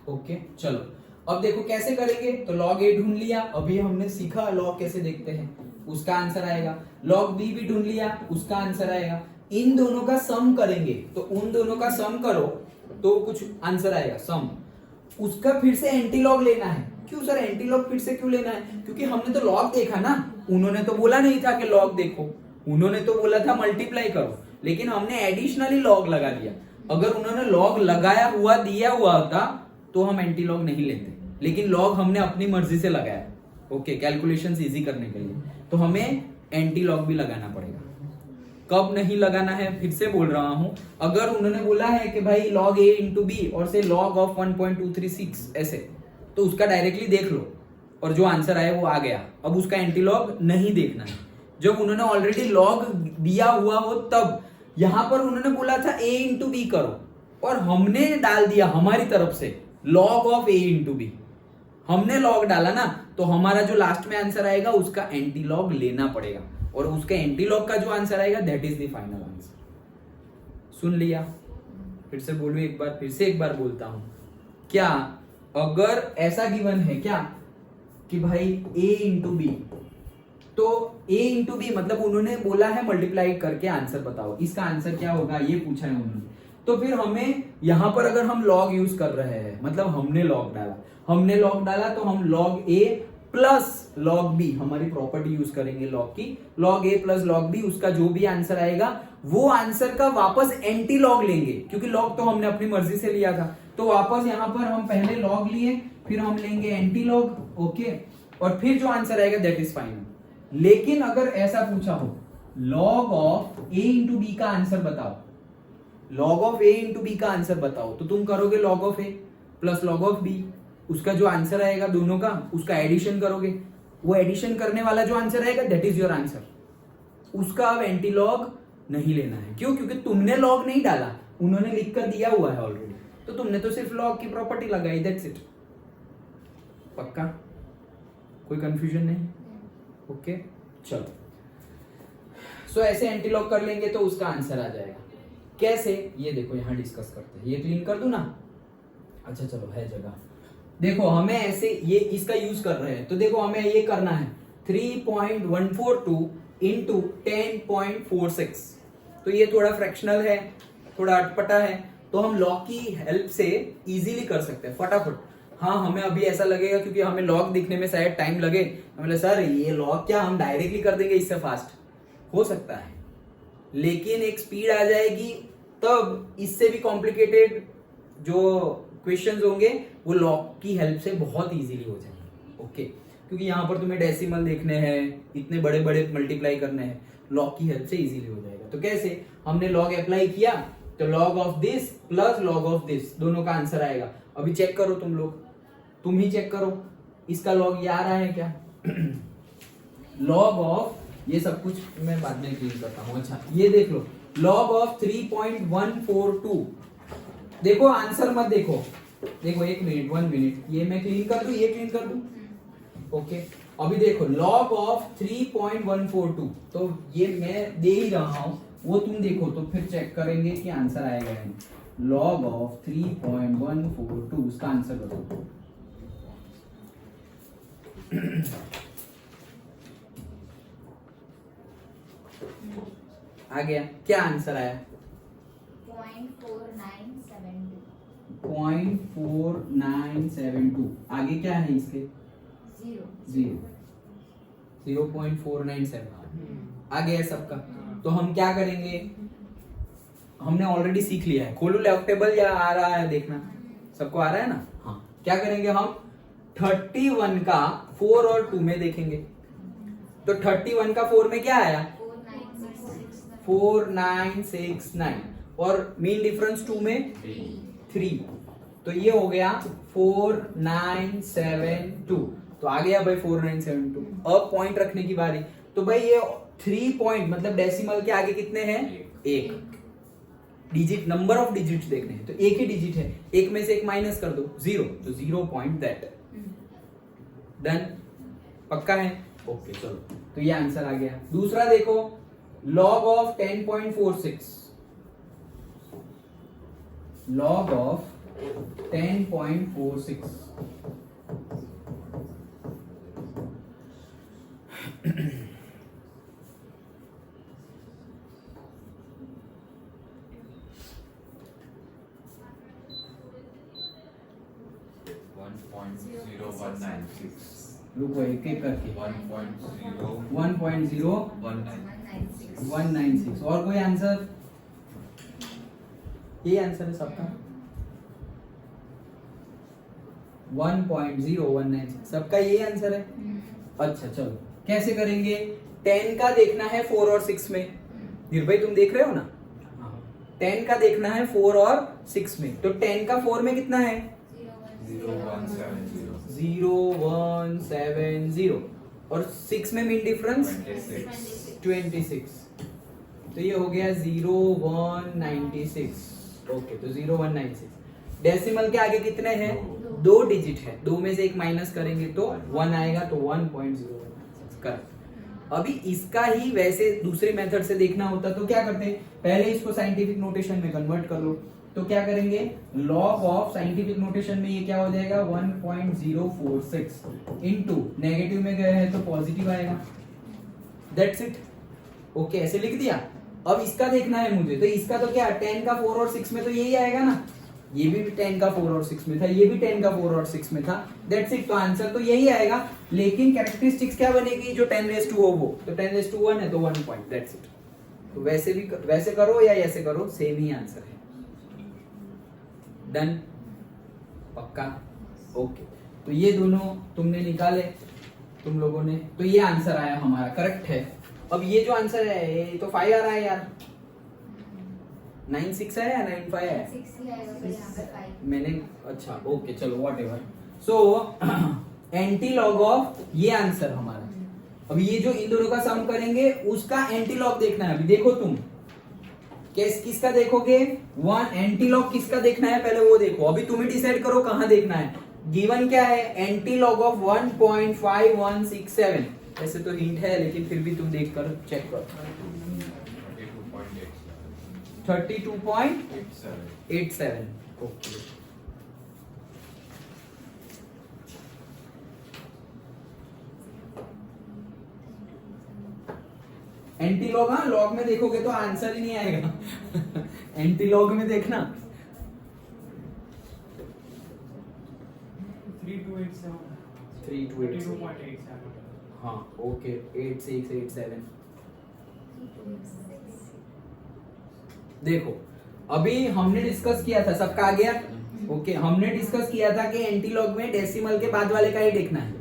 ओके चलो अब देखो कैसे करेंगे, तो लॉग ए ढूंढ लिया, अभी हमने सीखा लॉग कैसे देखते हैं, उसका आंसर आएगा, लॉग बी भी ढूंढ लिया उसका आंसर आएगा, इन दोनों का सम करेंगे तो उन दोनों का सम करो तो कुछ आंसर आएगा सम, उसका फिर से एंटी लॉग लेना है। क्यों सर एंटी लॉग फिर से क्यों लेना है, क्योंकि हमने तो लॉग देखा ना, उन्होंने तो बोला नहीं था कि लॉग देखो, उन्होंने तो बोला था मल्टीप्लाई करो, लेकिन हमने एडिशनली लॉग लगा दिया। अगर उन्होंने लॉग लगाया हुआ दिया हुआ होता तो हम एंटी लॉग नहीं लेते, लेकिन लॉग हमने अपनी मर्जी से लगाया, ओके कैलकुलेशंस इजी करने के लिए, तो हमें एंटी लॉग भी लगाना पड़ेगा। कब नहीं लगाना है फिर से बोल रहा हूं, अगर उन्होंने बोला है कि भाई लॉग ए इंटू बी और से लॉग ऑफ 1.236 ऐसे, तो उसका डायरेक्टली देख लो और जो आंसर आया वो आ गया, अब उसका एंटी लॉग नहीं देखना है। जब उन्होंने ऑलरेडी लॉग दिया हुआ हो तब, यहां पर उन्होंने बोला था a इंटू बी करो और हमने डाल दिया हमारी तरफ से log of a into B, हमने लॉग डाला ना, तो हमारा जो लास्ट में आंसर आएगा उसका एंटी लॉग लेना पड़ेगा, और उसके एंटी लॉग का जो आंसर आएगा that is the final answer. सुन लिया? फिर से बोलूं एक बार, फिर से एक बार बोलता हूं, क्या अगर ऐसा गिवन है क्या कि भाई a इंटू बी, तो a इंटू बी मतलब उन्होंने बोला है मल्टीप्लाई करके आंसर बताओ, इसका आंसर क्या होगा ये पूछा है उन्होंने, तो फिर हमें यहां पर अगर हम लॉग यूज कर रहे हैं मतलब हमने लॉग डाला तो हम log a plus log b, हमारी प्रॉपर्टी यूज करेंगे लॉग की, log a plus log b, उसका जो भी आंसर आएगा वो आंसर का वापस एंटी लॉग लेंगे, क्योंकि लॉग तो हमने अपनी मर्जी से लिया था, तो वापस यहां पर हम पहले लॉग लिए फिर हम लेंगे एंटी लॉग, ओके, और फिर जो आंसर आएगा दैट इज फाइनल। लेकिन अगर ऐसा पूछा हो log of a into B का आंसर बताओ, log of a into B का आंसर बताओ, तो तुम करोगे log of a plus log of b, उसका जो आंसर आएगा दोनों का उसका एडिशन करोगे, वो एडिशन करने वाला जो आंसर आएगा दैट इज योर आंसर, उसका अब एंटी लॉग नहीं लेना है। क्यों? क्योंकि तुमने लॉग नहीं डाला, उन्होंने लिख कर दिया हुआ है ऑलरेडी, तो तुमने तो सिर्फ लॉग की प्रॉपर्टी लगाई, दैट्स इट। पक्का? कोई कंफ्यूजन नहीं? ओके चलो, सो ऐसे एंटी लॉग कर लेंगे तो उसका आंसर आ जाएगा। कैसे, ये देखो यहाँ डिस्कस करते हैं। ये क्लीन कर दूं ना, अच्छा चलो है जगह। देखो हमें ऐसे ये इसका यूज कर रहे हैं, तो देखो हमें ये करना है 3.142 इंटू 10.46। तो ये थोड़ा फ्रैक्शनल है, थोड़ा अटपटा है, तो हम लॉग की हेल्प से इजीली कर सकते हैं फटाफट। हाँ हमें अभी ऐसा लगेगा क्योंकि हमें लॉग दिखने में शायद टाइम लगे, हमें सर ये लॉग क्या हम डायरेक्टली कर देंगे इससे फास्ट, हो सकता है, लेकिन एक स्पीड आ जाएगी तब इससे भी कॉम्प्लिकेटेड जो क्वेश्चंस होंगे वो लॉग की हेल्प से बहुत इजीली हो जाएंगे। ओके, क्योंकि यहाँ पर तुम्हें डेसिमल देखने हैं, इतने बड़े बड़े मल्टीप्लाई करने हैं, लॉग की हेल्प से इजीली हो जाएगा। तो कैसे, हमने लॉग अप्लाई किया तो log of this plus log of this दोनों का आंसर आएगा। अभी चेक करो तुम लोग, तुम ही चेक करो इसका लॉग ये आ रहा है क्या? लॉग ऑफ, ये सब कुछ मैं बाद में क्लीन करता हूँ। अच्छा ये देख लो, लॉग ऑफ 3.142, देखो आंसर मत देखो, देखो 1 मिनट 1 मिनट, ये मैं क्लीन कर दूं, ये क्लीन कर दूं। ओके अभी देखो लॉग ऑफ 3.142, तो ये मैं दे ही रहा हूं, वो तुम देखो तो फिर चेक करेंगे कि आंसर आएगा या नहीं। लॉग ऑफ 3.142 उसका आंसर बताओ। आ गया, क्या आंसर आया? 0.4972। आगे क्या है इसके? 0.497 आ गया है सबका। तो हम क्या करेंगे, हमने ऑलरेडी सीख लिया है। खोलो लॉग टेबल, या आ रहा है देखना, सबको आ रहा है ना? हाँ, क्या करेंगे हम 31 का 4 और 2 में देखेंगे। तो 31 का 4 में क्या आया? 4969, और मीन डिफरेंस 2 में 3, तो ये हो गया 4972। तो आ गया भाई 4972। अब पॉइंट रखने की बारी, तो भाई ये 3 पॉइंट मतलब डेसिमल के आगे कितने हैं? 1 डिजिट, नंबर ऑफ डिजिट देखने हैं तो एक ही डिजिट है, एक में से एक माइनस कर दो 0, तो 0 पॉइंट दैट। डन, पक्का है? ओके चलो, तो ये आंसर आ गया। दूसरा देखो, लॉग ऑफ 10.46, लॉग ऑफ 10.46 1.0196 रुको एक एक करके। 1.0196 1.0196 और कोई आंसर? ये आंसर है सबका 1.0196, सबका ये आंसर है। अच्छा चलो कैसे करेंगे? 10 का देखना है 4 और 6 में। धीर भाई तुम देख रहे हो ना? 10 का देखना है 4 और 6 में, तो 10 का 4 में कितना है? 0170, और 6 में मीन डिफरेंस 26, तो ये हो गया 0196। ओके, तो 0196 डेसिमल के आगे कितने हैं? 2 डिजिट है, 2 में से एक माइनस करेंगे तो 1 आएगा, तो 1.0196 करेक्ट। अभी इसका ही वैसे दूसरे मेथड से देखना होता तो क्या करते हैं, पहले इसको साइंटिफिक नोटेशन में कन्वर्ट कर लो। तो क्या करेंगे, लॉग ऑफ साइंटिफिक नोटेशन में ये क्या हो जाएगा 1.046 इंटू नेगेटिव में गए हैं तो पॉजिटिव आएगा, दैट्स इट। ओके ऐसे लिख दिया। अब इसका देखना है मुझे, तो इसका तो क्या 10 का 4 और 6 में तो यही आएगा ना, ये भी 10 का 4 और 6 में था, ये भी 10 का 4 और 6 में था, दैट्स इट। तो आंसर तो यही आएगा, लेकिन कैरेक्टरिस्टिक्स क्या बनेगी जो 10⁻² हो वो, तो 10⁻1 है तो 1 पॉइंट, दैट्स इट। तो वैसे भी वैसे करो या ऐसे करो, सेम ही आंसर है। डन, पक्का? ओके, तो ये दोनों तुमने निकाले तुम लोगों ने, तो ये आंसर आया हमारा, करेक्ट है। अब ये जो आंसर है ये तो 5 आ रहा है यार, 96 है या 95 है? 6 ही आएगा, फिर यहाँ पे 5। मैंने अच्छा ओके चलो whatever. So anti log of ये आंसर हमारा। अब ये जो इन दोनों का सम करेंगे उसका एंटी लॉग देखना है। अभी देखो तुम किसका देखोगे, वन एंटी लॉग किसका देखना है पहले वो देखो। अभी तुम ही डिसाइड करो कहां देखना है। गिवन क्या है, एंटी लॉग ऑफ 1.5167। ऐसे तो हिंट है लेकिन फिर भी तुम देख कर चेक करो। 32.87 ओके। एंटी लॉग, हाँ लॉग में देखोगे तो आंसर ही नहीं आएगा एंटी लॉग में देखना 3287. 3287 हाँ ओके 8687। देखो अभी हमने डिस्कस किया था, सबका आ गया ओके। हमने डिस्कस किया था कि एंटी लॉग में डेसिमल के बाद वाले का ही देखना है।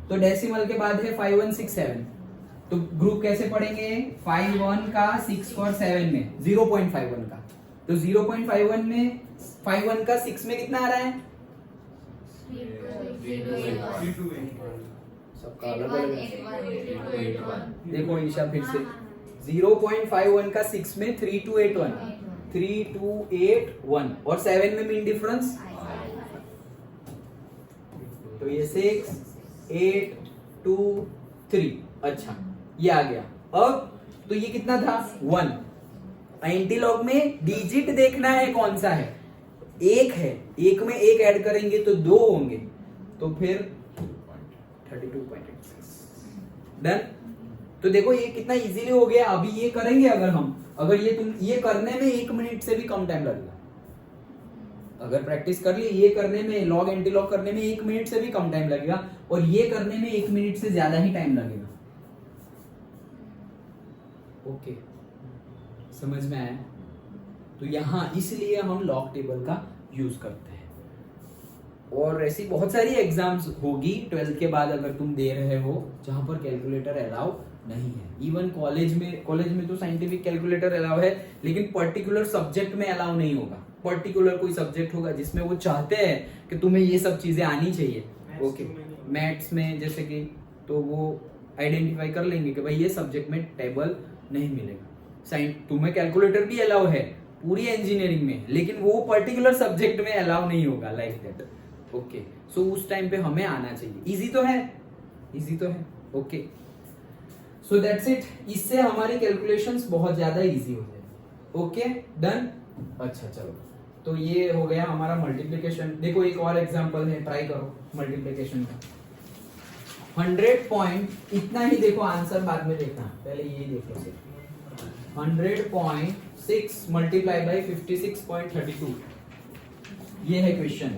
तो डेसिमल के बाद है 5167, तो ग्रुप कैसे पढ़ेंगे? 51 का 6 और 7 में 0.51 का, तो 0.51 में 51 का 6 में कितना आ रहा है? 3281. सबका अलग अलग। देखो ईशा फिर से 0.51 का 6 में 3281 और 7 में मीन डिफरेंस, तो ये 6 8 2 3 अच्छा ये आ गया। अब तो ये कितना था 1। एंटी लॉग में डिजिट देखना है कौन सा है, एक है, एक में एक ऐड करेंगे तो 2 होंगे, तो फिर 32.86 डन। तो देखो ये कितना इजीली हो गया। अभी ये करेंगे अगर हम, अगर ये करने में 1 मिनट से भी कम टाइम लगेगा। अगर प्रैक्टिस कर ली, ये करने में लॉग एंटी लॉग करने में 1 मिनट से भी कम टाइम लगेगा, और ये करने में 1 मिनट से ज्यादा ही टाइम लगेगा। ओके समझ में आया? तो यहाँ इसलिए हम लॉग टेबल का यूज करते हैं। और ऐसी बहुत सारी एग्जाम्स होगी 12th के बाद अगर तुम दे रहे हो जहां पर कैलकुलेटर अलाउ नहीं है। इवन कॉलेज में तो साइंटिफिक कैलकुलेटर अलाउ है, लेकिन पर्टिकुलर सब्जेक्ट में अलाउ नहीं होगा। पर्टिकुलर कोई सब्जेक्ट होगा जिसमें वो चाहते हैं कि तुम्हें ये सब चीजें आनी चाहिए। ओके मैथ्स में जैसे कि, तो वो आइडेंटिफाई कर लेंगे कि भाई ये सब्जेक्ट में टेबल नहीं मिलेगा। तुम्हें कैलकुलेटर भी अलाउ है पूरी इंजीनियरिंग में, लेकिन वो पर्टिकुलर सब्जेक्ट में अलाउ नहीं होगा लाइक दैट। ओके सो उस टाइम पे हमें आना चाहिए। इजी तो है, इजी तो है। Okay so that's it. इससे हमारी कैलकुलेशंस बहुत ज्यादा इजी हो जाए। Okay done. अच्छा चलो, तो ये हो गया हमारा मल्टीप्लिकेशन। देखो एक और एग्जांपल है, ट्राई करो मल्टीप्लिकेशन का। 100 पॉइंट इतना ही देखो, आंसर बाद में देखना, पहले ये देख लो सिर्फ। 100.6 मल्टीप्लाई बाई 56.32, ये है क्वेश्चन।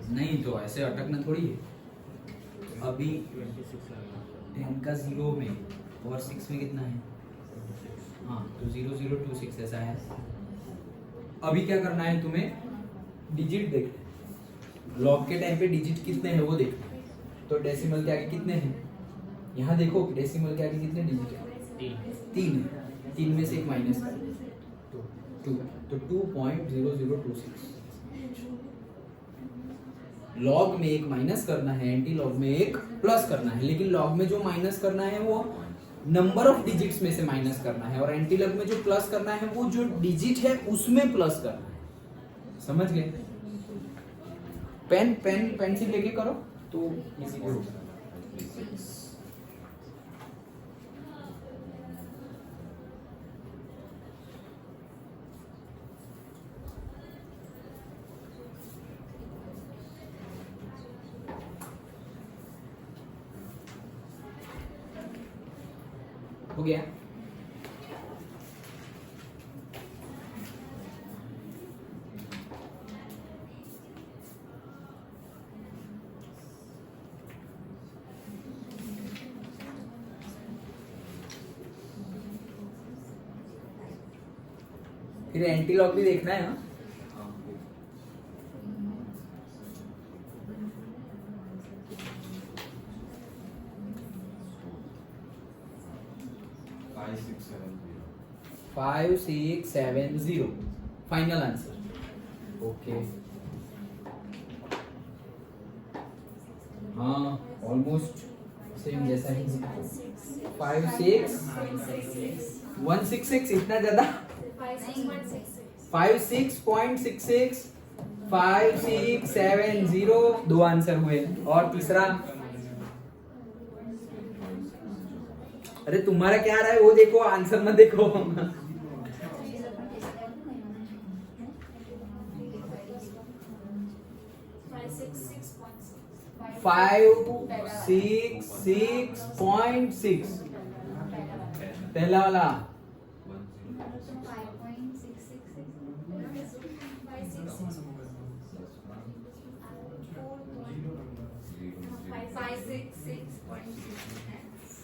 नहीं तो ऐसे अटकना थोड़ी है। अभी 10 का 0 में और 6 में कितना है? हाँ तो 0026 ऐसा है। अभी क्या करना है तुम्हें? डिजिट देखना है। लॉग के टाइम पे डिजिट कितने हैं वो देखना है। तो डेसिमल के आगे कितने हैं? यहाँ देखो डेसिमल के आगे कितने डिजिट है? 3 है। 3 में से एक माइनस कर, तो 2.0026। लॉग में एक माइनस करना है, एंटी लॉग में एक प्लस करना है, लेकिन लॉग में जो माइनस करना है वो नंबर ऑफ डिजिट्स में से माइनस करना है, और एंटी लॉग में जो प्लस करना है वो जो डिजिट है उसमें प्लस करना है। समझ गए? पेंसिल लेके करो तो इजी होगा। हो गया? फिर एंटी लॉग भी देखना है। हाँ 5670 फाइनल आंसर। ओके हाँ ऑलमोस्ट सेम जैसा ही 5 6 166 इतना ज्यादा 5 6.66 5 6 7 0 दो आंसर हुए और तीसरा अरे तुम्हारा क्या आ रहा है वो देखो आंसर मत देखो 566.6 पहला वाला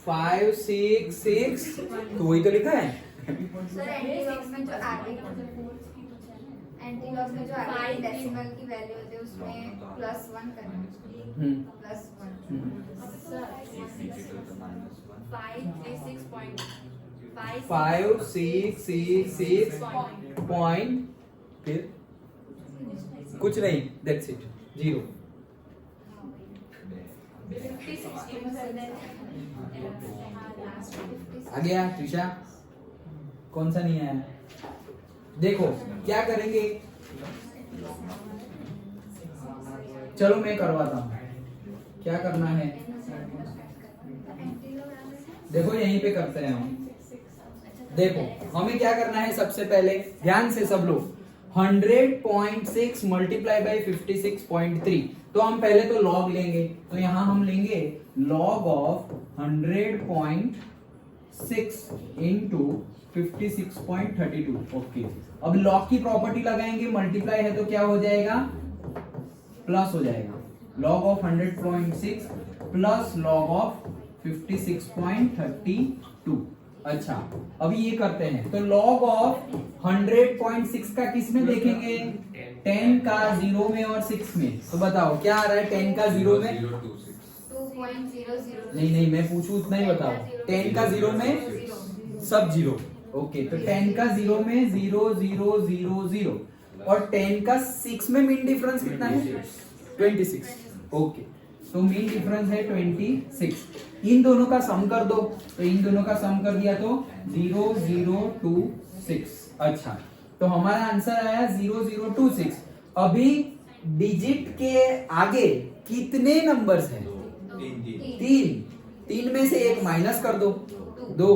566 तो वही तो लिखा है सर एंटीलॉग में जो आगे एंटीलॉग में जो आगे डेसिमल की वैल्यू होती है उसमें +1 करना +1 566 पॉइंट फिर कुछ नहीं दैट्स इट 0 आ गया त्रिशा कौन सा नहीं आया देखो क्या करेंगे चलो मैं करवाता हूँ क्या करना है देखो यहीं पे करते हैं हम देखो हमें क्या करना है सबसे पहले ध्यान से सब लोग 100.6 मल्टीप्लाई बाई 56.3 तो हम पहले तो लॉग लेंगे तो यहां हम लेंगे लॉग ऑफ 100.6 इंटू 56.32 ओके अब लॉग की प्रॉपर्टी लगाएंगे मल्टीप्लाई है तो क्या हो जाएगा प्लस हो जाएगा log of 100.6 plus log of 56.32 अच्छा अभी ये करते हैं तो log ऑफ 100.6 का किस में देखेंगे 10 का 0 में और 6 में तो बताओ क्या आ रहा है 10 का 0 में 2.00 नहीं मैं पूछूं उतना ही बताओ 10 का 0 में सब 0 ओके तो 10 का 0 में 0 0 0 0 और 10 का 6 में मीन डिफरेंस कितना है 26 ओके तो मीन डिफरेंस है 26 इन दोनों का सम कर दो तो इन दोनों का सम कर दिया तो 0026 अच्छा तो हमारा आंसर आया 0026 अभी डिजिट के आगे कितने नंबर्स हैं तीन में से एक माइनस कर दो 2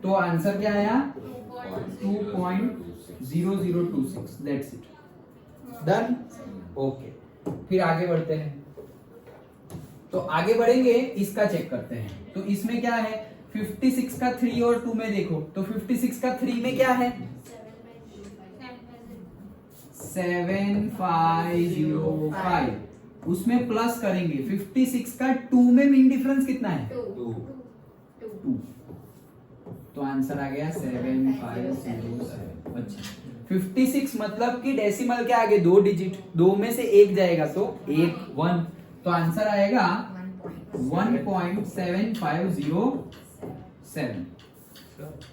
तो आंसर क्या आया 2.0026 दैट्स इट डन ओके फिर आगे बढ़ते हैं तो आगे बढ़ेंगे इसका चेक करते हैं तो इसमें क्या है 56 का 3 और 2 में देखो तो 56 का 3 में क्या है 7505 उसमें प्लस करेंगे 56 का 2 में मीन डिफरेंस कितना है 2 तो आंसर आ गया 7507 अच्छा 56 मतलब कि डेसिमल के आगे 2 डिजिट 2 में से एक जाएगा तो 1 तो आंसर आएगा 1.7507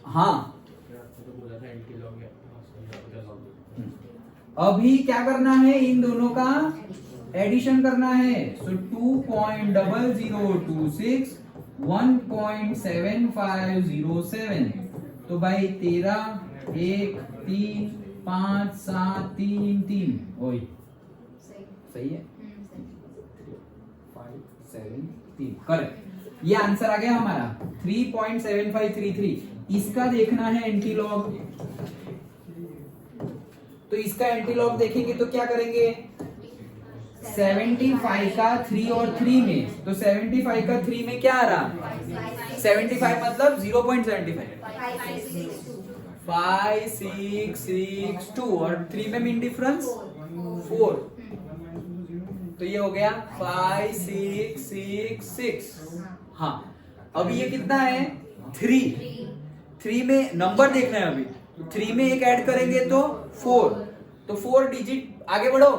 हाँ अभी क्या करना है इन दोनों का एडिशन करना है सो 2.0026 1.7507 तो भाई 13 1 3 5 7 3 3 वही सही है 5 7 3 करेक्ट ये आंसर आ गया हमारा 3.7533 इसका देखना है एंटीलॉग तो इसका एंटीलॉग देखेंगे तो क्या करेंगे 75 का 3 और 3 में तो 75 का 3 में क्या आ रहा 75 मतलब 0.75 5662 और 3 में मीन डिफरेंस 4 तो ये हो गया 5666 हाँ अब ये कितना है 3 में नंबर देखना है अभी 3 में एक ऐड करेंगे तो 4 तो 4 डिजिट आगे बढ़ो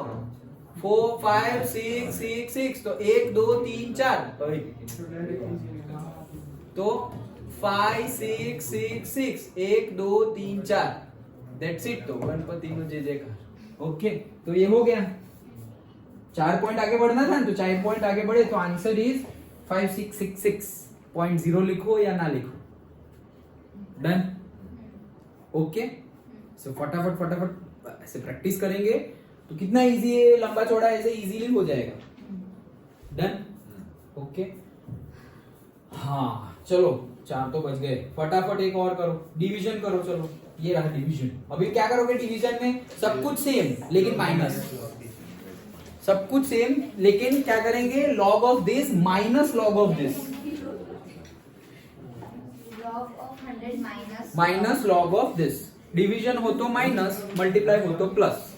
4 5 6 6 6 तो 1 2 3 4 तो 5 6 6 6 1 2 3 4 दैट्स इट। तो गणपति को जय जयकार। ओके, तो ये हो गया। 4 पॉइंट आगे बढ़ना था ना, तो 4 पॉइंट आगे बढ़े तो आंसर इज 5666.0 लिखो या ना लिखो। डन। ओके, सो फटाफट ऐसे प्रैक्टिस करेंगे तो कितना इजी है, लंबा चौड़ा ऐसे इजीली हो जाएगा। डन। ओके, हाँ चलो 4 तो बच गए, फटाफट एक और करो, डिवीजन करो। चलो ये रहा डिवीजन। अभी क्या करोगे डिवीजन में? सब कुछ सेम लेकिन माइनस, सब कुछ सेम लेकिन क्या करेंगे? Log of this minus log of this, log of 100 minus minus log of this. Division हो तो माइनस, मल्टीप्लाई हो तो प्लस।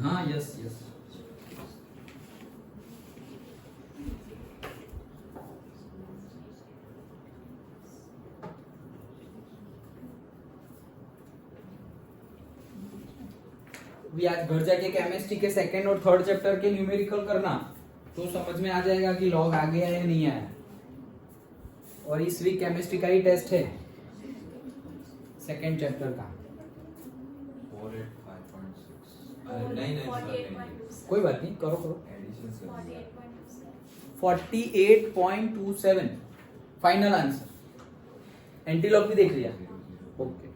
हाँ यस यस। भी आज घर जाके केमिस्ट्री के सेकंड और थर्ड चैप्टर के न्यूमेरिकल करना, तो समझ में आ जाएगा कि लॉग आ गया या नहीं आया। और इस वीक केमिस्ट्री का ही टेस्ट है सेकंड चैप्टर का। 48.6 कोई बात नहीं, करो करो। Addition 48.27 final answer. एंटीलॉग भी देख लिया? ओके।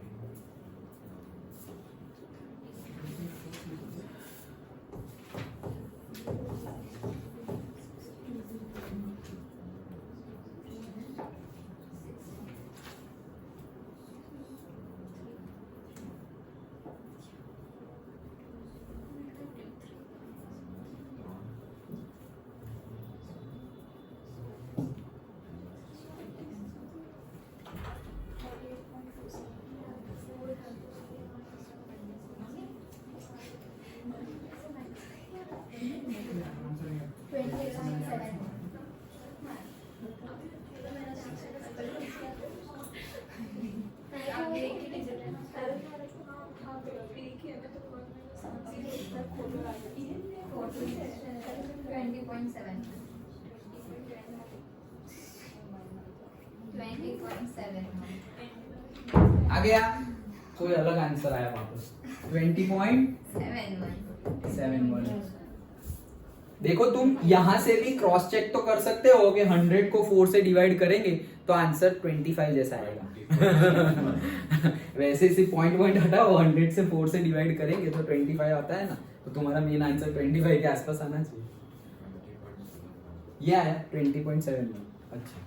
आ गया? कोई अलग आंसर आया वापस? 20.71। देखो तुम यहां से भी क्रॉस चेक तो कर सकते हो कि 100 को 4 से डिवाइड करेंगे तो आंसर 25 जैसा आएगा। वैसे सिर्फ पॉइंट हटाओ, 100 से 4 से डिवाइड करेंगे तो 25 आता है ना, तो तुम्हारा मेन आंसर 25 के आसपास आना चाहिए। ये आया 20.71। अच्छा,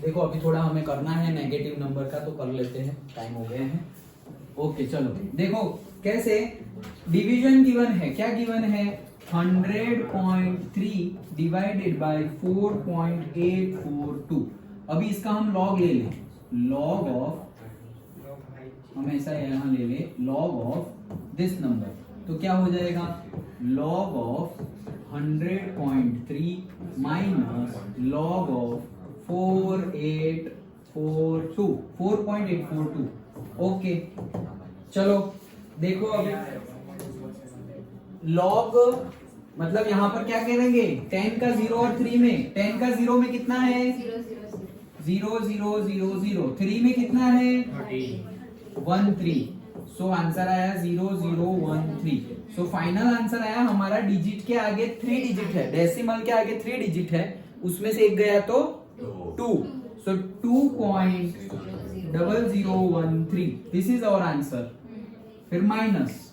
देखो अभी थोड़ा हमें करना है नेगेटिव नंबर का, तो कर लेते हैं, टाइम हो गए हैं। ओके चलो देखो कैसे डिवीजन गिवन है। क्या गिवन है? 100.3 डिवाइडेड बाय 4.842। अभी इसका हम लॉग ले लें, लॉग ऑफ, हम ऐसा यहाँ ले ले, लॉग ऑफ दिस नंबर, तो क्या हो जाएगा? Log of 100.3 minus log of 4.842। Okay चलो देखो अभी लॉग मतलब यहाँ पर क्या करेंगे? 10 का 0 और 3 में, 10 का 0 में कितना है? 0 0 0 0। 3 में कितना है? 1 3। सो आंसर आया 0013। सो फाइनल आंसर आया हमारा डिजिट के आगे 3 डिजिट है, डेसिमल के आगे 3 डिजिट है, उसमें से एक गया तो 2। सो 2.0013 दिस इज आवर आंसर। फिर माइनस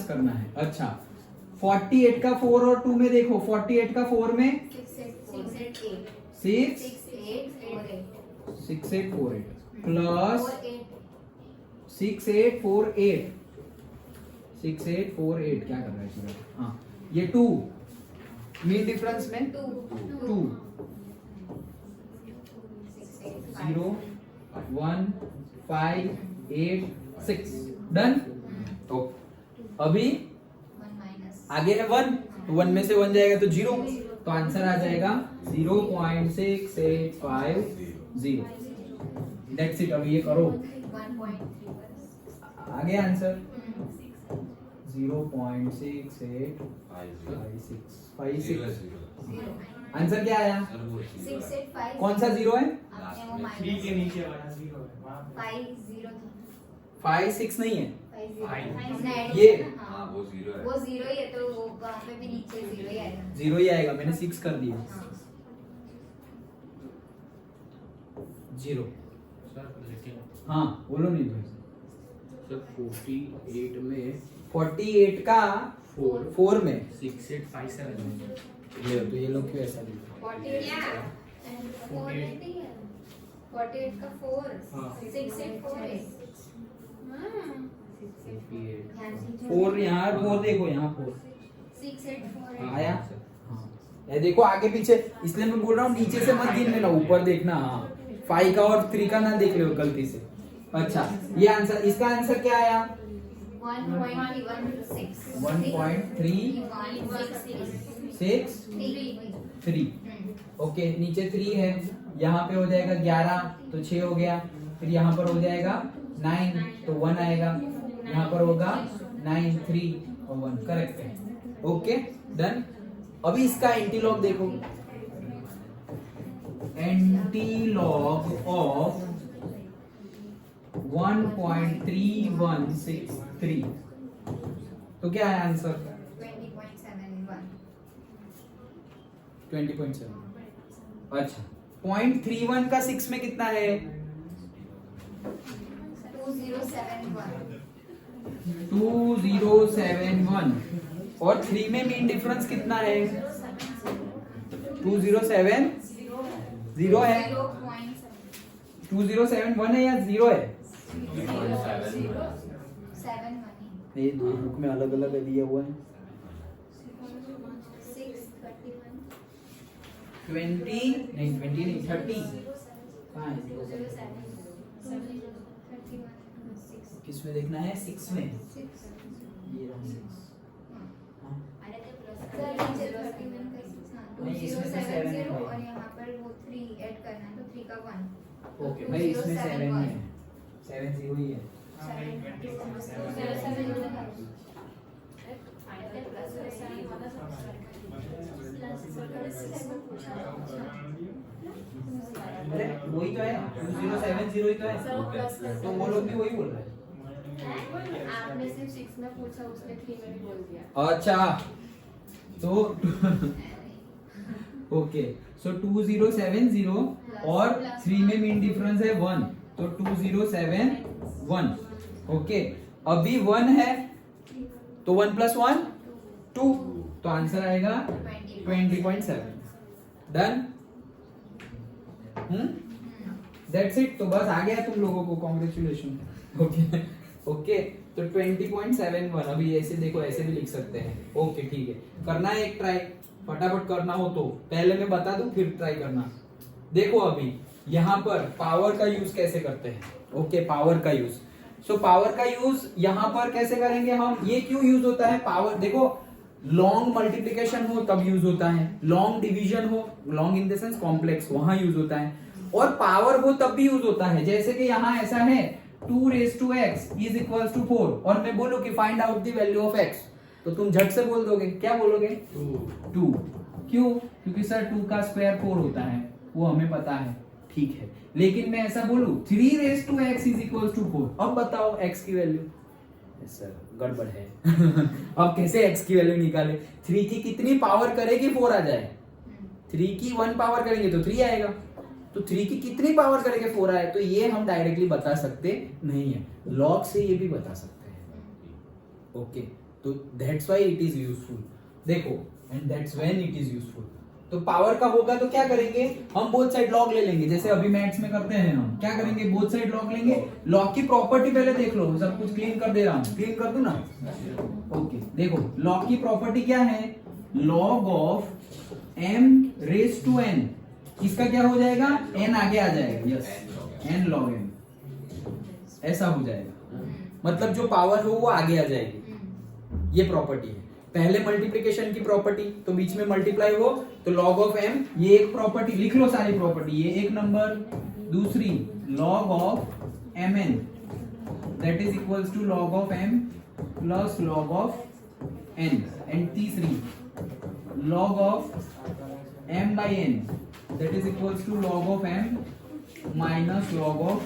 करना है। अच्छा 48 का 4 और 2 में देखो, 48 का 4 में 6848 प्लस 6848 क्या कर रहा है इसमें? हाँ ये 2 मीन डिफरेंस में 2 0 1 5 8 6 डन। तो अभी आगे है 1, तो 1 में से 1 जाएगा तो 0, तो आंसर आ जाएगा 0.6850। That's it. अभी ये करो, आगे आंसर 0.6856। आंसर क्या आया? कौन सा 0 है? 3 के नीचे वाला 0 है वहाँ पे। 5 6 नहीं है ये ये वो 0 है। वो 0 ही है, तो वो वहाँ पे भी नीचे 0 ही आएगा। 0 ही आएगा, मैंने 6 कर दिया। 0 सर लेकिन हाँ बोलो नहीं भाई। सर 48 में 48 का 4 में 6857 ये तो ये लोग क्यों ऐसा लिखा? 48 का 4 हाँ। 6848 4 यहाँ 4 देखो, यहाँ 4 6848 आया। हाँ ये देखो आगे पीछे, इसलिए मैं बोल रहा हूँ नीचे से मत गिनने ना, ऊपर देखना। हाँ 5 का और 3 का ना देख लो गलती से। अच्छा ये आंसर, इसका आंसर क्या आया? 1.3 ओके नीचे 3 है, यहाँ पे हो जाएगा 11 तो 6 हो गया, फिर यहाँ पर हो जाएगा 9 तो 1 आएगा, यहाँ पर होगा 9 3 और 1 करेक्ट है। Okay done. अभी इसका एंटीलॉग देखो, एंटीलॉग ऑफ 1.3163 तो क्या है आंसर? 20.7। अच्छा 0.31 का 6 में कितना है? 2071 और 3 में मीन डिफरेंस कितना है? 207 0 है, 2071 है या 0 है? ये दो बुक में अलग अलग दिया हुआ है। 20 नहीं 30 कहाँ है? किसमें देखना है? 6 में। ये रहा 6। नहीं, इसमें से 7 है। और यहाँ पर वो 3 ऐड करना है, तो 3 का 1 ओके भाई इसमें 7 ही है, 7 0 ही है। अरे वही तो है, 2070 ही तो है, तो वो लोग भी वही बोल रहे हैं। आपने सिर्फ 6 में पूछा, उसने 3 में भी बोल दिया। अच्छा तो ओके सो 2070 और 3 में मीन डिफरेंस है 1 तो 2071। ओके अभी 1 है तो 1 + 1 2 तो आंसर आएगा 20.7। डन। That's it. तो बस आ गया तुम लोगों को, कॉन्ग्रेचुलेशन। ओके ओके तो 20.71। अभी ऐसे देखो, ऐसे भी लिख सकते हैं। ओके ठीक है, करना है एक ट्राई, फटाफट करना हो तो पहले मैं बता दूं फिर ट्राई करना। देखो अभी यहाँ पर पावर का यूज कैसे करते हैं। ओके पावर का यूज, सो पावर का यूज यहाँ पर कैसे करेंगे हम? ये क्यों यूज होता है पावर? देखो लॉन्ग मल्टीप्लिकेशन हो तब यूज होता है, लॉन्ग डिवीजन हो, long in the sense complex, वहां यूज होता है, और पावर हो तब भी यूज होता है। जैसे कि यहाँ ऐसा है 2⁻x = 4 और मैं बोलूं कि find out the value of x, तो तुम झट से बोल दोगे, क्या बोलोगे? 2। क्यों? क्योंकि सर 2 का स्क्वायर 4 होता है, वो हमें पता है। ठीक है, लेकिन मैं ऐसा बोलूं 3 raise to x is equal to 4, अब बताओ x की वैल्यू। सर गड़बड़ है अब कैसे x की वैल्यू निकाले? 3 की कितनी पावर करेगी 4 आ जाए? 3 की 1 पावर करेंगे तो 3 आएगा, तो 3 की कितनी पावर करेंगे 4 आए? तो ये हम डायरेक्टली बता सकते नहीं है, लॉग से ये भी बता सकते हैं। ओके, तो that's why it is useful. देखो, and that's when it is useful. तो पावर का होगा तो क्या करेंगे हम? बोथ साइड लॉग ले लेंगे, जैसे अभी मैथ्स में करते हैं हम। क्या करेंगे? बोथ साइड लॉग लेंगे। लॉग की प्रॉपर्टी पहले देख लो, सब कुछ क्लीन कर दे रहा हूं, क्लीन कर दूं ना? ओके, देखो लॉग की प्रॉपर्टी क्या है? Log of m raise to n, इसका क्या हो जाएगा? n आगे आ जाएगा, यस, n log m, ऐसा हो जाएगा। मतलब जो पावर हो वो आगे आ जाएगी, ये प्रॉपर्टी है। पहले मल्टीप्लिकेशन की प्रॉपर्टी, तो बीच में मल्टीप्लाई हो तो log ऑफ m, ये एक प्रॉपर्टी लिख लो, सारी प्रॉपर्टी, ये एक नंबर। दूसरी log of mn that is equals to log of m plus log of n, and तीसरी log of m by n that is equals to log of m minus log of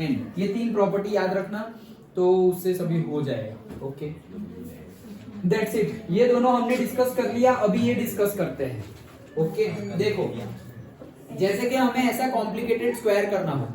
n। ये 3 property याद रखना, तो उससे सभी हो जाएगा। Okay, that's it. ये दोनों हमने डिस्कस कर लिया, अभी ये डिस्कस करते हैं। ओके, देखो जैसे कि हमें ऐसा कॉम्प्लिकेटेड स्क्वायर करना हो,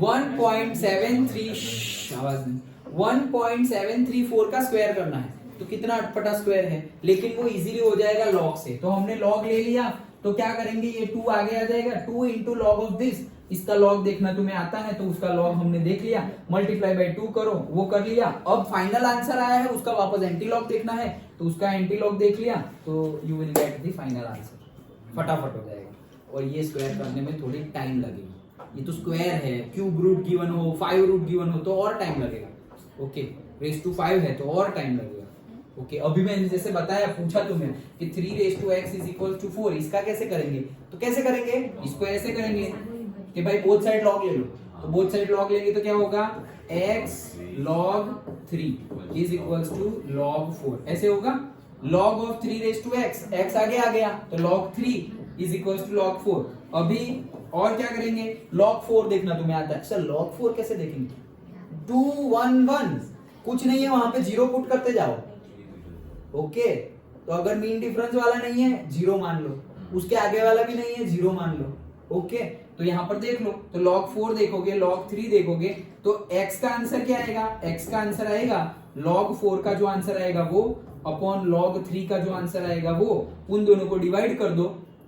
1.734 का स्क्वायर करना है, तो कितना अटपटा स्क्वायर है, लेकिन वो इजीली हो जाएगा लॉग से। तो हमने लॉग ले लिया, तो क्या करेंगे? ये 2 आगे आ जाएगा, 2 इंटू लॉग ऑफ दिस, इसका लॉग देखना तुम्हें आता है तो उसका लॉग हमने देख लिया, मल्टीप्लाई बाय 2 करो, वो कर लिया। अब फाइनल आंसर आया है, उसका वापस एंटी लॉग देखना है, तो उसका एंटी लॉग देख लिया, तो you will get the final answer, फटाफट हो जाएगा। और ये स्क्वायर करने में थोड़ी टाइम लगेगी, ये तो स्क्वायर है, क्यूब रूट गिवन हो, 5 रूट गिवन हो तो और टाइम लगेगा। ओके, रेज टू 5 है तो और टाइम लगेगा। ओके, अभी मैंने जैसे बताया, पूछा तुम्हें कि 3 raise to x is equal to 4, इसका कैसे करेंगे? तो कैसे करेंगे? इसको ऐसे करेंगे कि भाई बोथ साइड लॉग ले लो, तो बोथ साइड लॉग लेंगे तो क्या होगा? x log 3 is equals to log 4, ऐसे होगा। log of 3 raise to x, x आगे आ गया तो log 3 is equals to log 4। अभी और क्या करेंगे? log 4 देखना तुम्हें आता है। सर log 4 कैसे देखेंगे? 2 1 1, कुछ नहीं है वहां पे, 0 पुट करते जाओ। ओके, तो अगर मीन डिफरेंस वाला नहीं है 0 मान लो, उसके आगे वाला भी नहीं है 0 मान लो। ओके, तो यहां पर देख लो, तो log 4 देखोगे, log 3 देखोगे, तो x का आंसर क्या आएगा? x का आंसर आएगा log 4 का जो आंसर आएगा वो अपॉन log 3 का जो आंसर आएगा वो, उन दोनों को डिवाइड कर दो,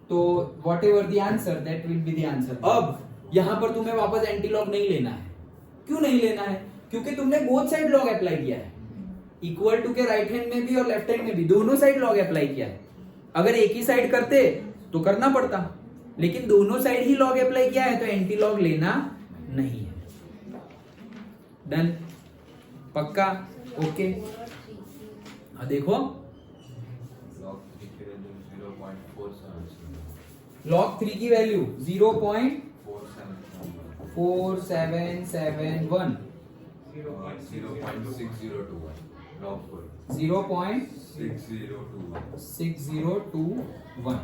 तो what ever the answer that will be the answer. अब यहां पर तुम्हें वापस एंटी लॉग नहीं लेना है। क्यों नहीं लेना है? क्योंकि तुमने बोथ साइड लॉग अप्लाई किया है, इक्वल टू के राइट हैंड में भी और लेफ्ट हैंड में भी, दोनों साइड लॉग अप्लाई किया है। अगर एक ही साइड करते तो करना पड़ता, लेकिन दोनों साइड ही लॉग अप्लाई किया है तो एंटी लॉग लेना नहीं है। डन, पक्का? ओके, देखो log 3 की वैल्यू 0.4771, 0.6021।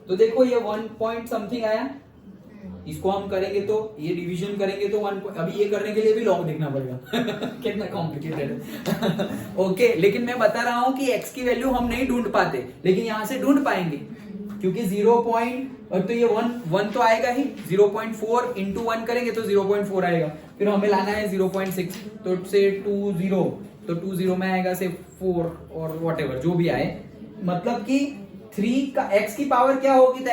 तो देखो ये 1 पॉइंट समथिंग आया, इसको हम करेंगे तो ये डिवीजन करेंगे तो 1, अभी ये करने के लिए भी लॉग देखना पड़ेगा कितना कॉम्प्लिकेटेड है। ओके, लेकिन मैं बता रहा हूं कि x की वैल्यू हम नहीं ढूंढ पाते, लेकिन यहां से ढूंढ पाएंगे, क्योंकि 0 पॉइंट, और तो ये 1 तो आएगा ही, 0.4 इंटू 1 करेंगे तो 0.4 आएगा, फिर हमें लाना है 0.6, तो से 20, तो 20 में आएगा से 4 और व्हाटएवर जो भी आए, मतलब कि 3 का x की पावर क्या होगी? तो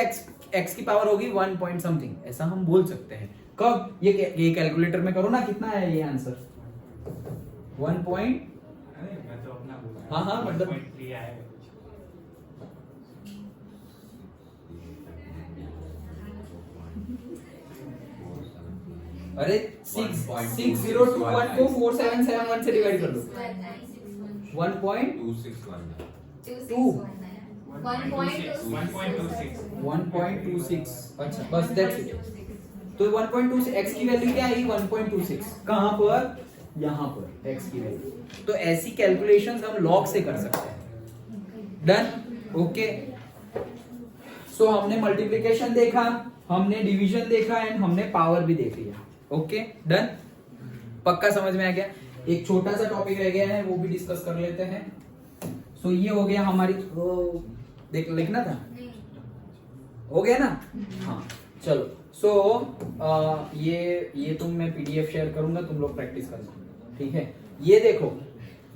x की पावर होगी 1 पॉइंट समथिंग, ऐसा हम बोल सकते हैं। कब? ये कैलकुलेटर में करो ना, कितना है ये आंसर? 1 पॉइंट, हाँ मतलब अरे 6021 को 4771 से डिवाइड कर दो, 1.26। अच्छा, बस दैट्स इट। तो 1.26 x की वैल्यू क्या आई? 1.26। कहां पर? यहां पर x की वैल्यू। तो ऐसी कैलकुलेशंस हम लॉग से कर सकते हैं। Done, okay. सो हमने मल्टीप्लिकेशन देखा, हमने डिवीजन देखा एंड हमने पावर भी देख लिया। ओके डन, पक्का समझ में आ गया। एक छोटा सा टॉपिक रह गया है, वो भी डिस्कस कर लेते हैं। सो ये हो गया हमारी, देख लिखना था, नहीं हो गया ना? हाँ चलो। सो ये तुम मैं पीडीएफ शेयर करूंगा, तुम लोग प्रैक्टिस करना, ठीक है? ये देखो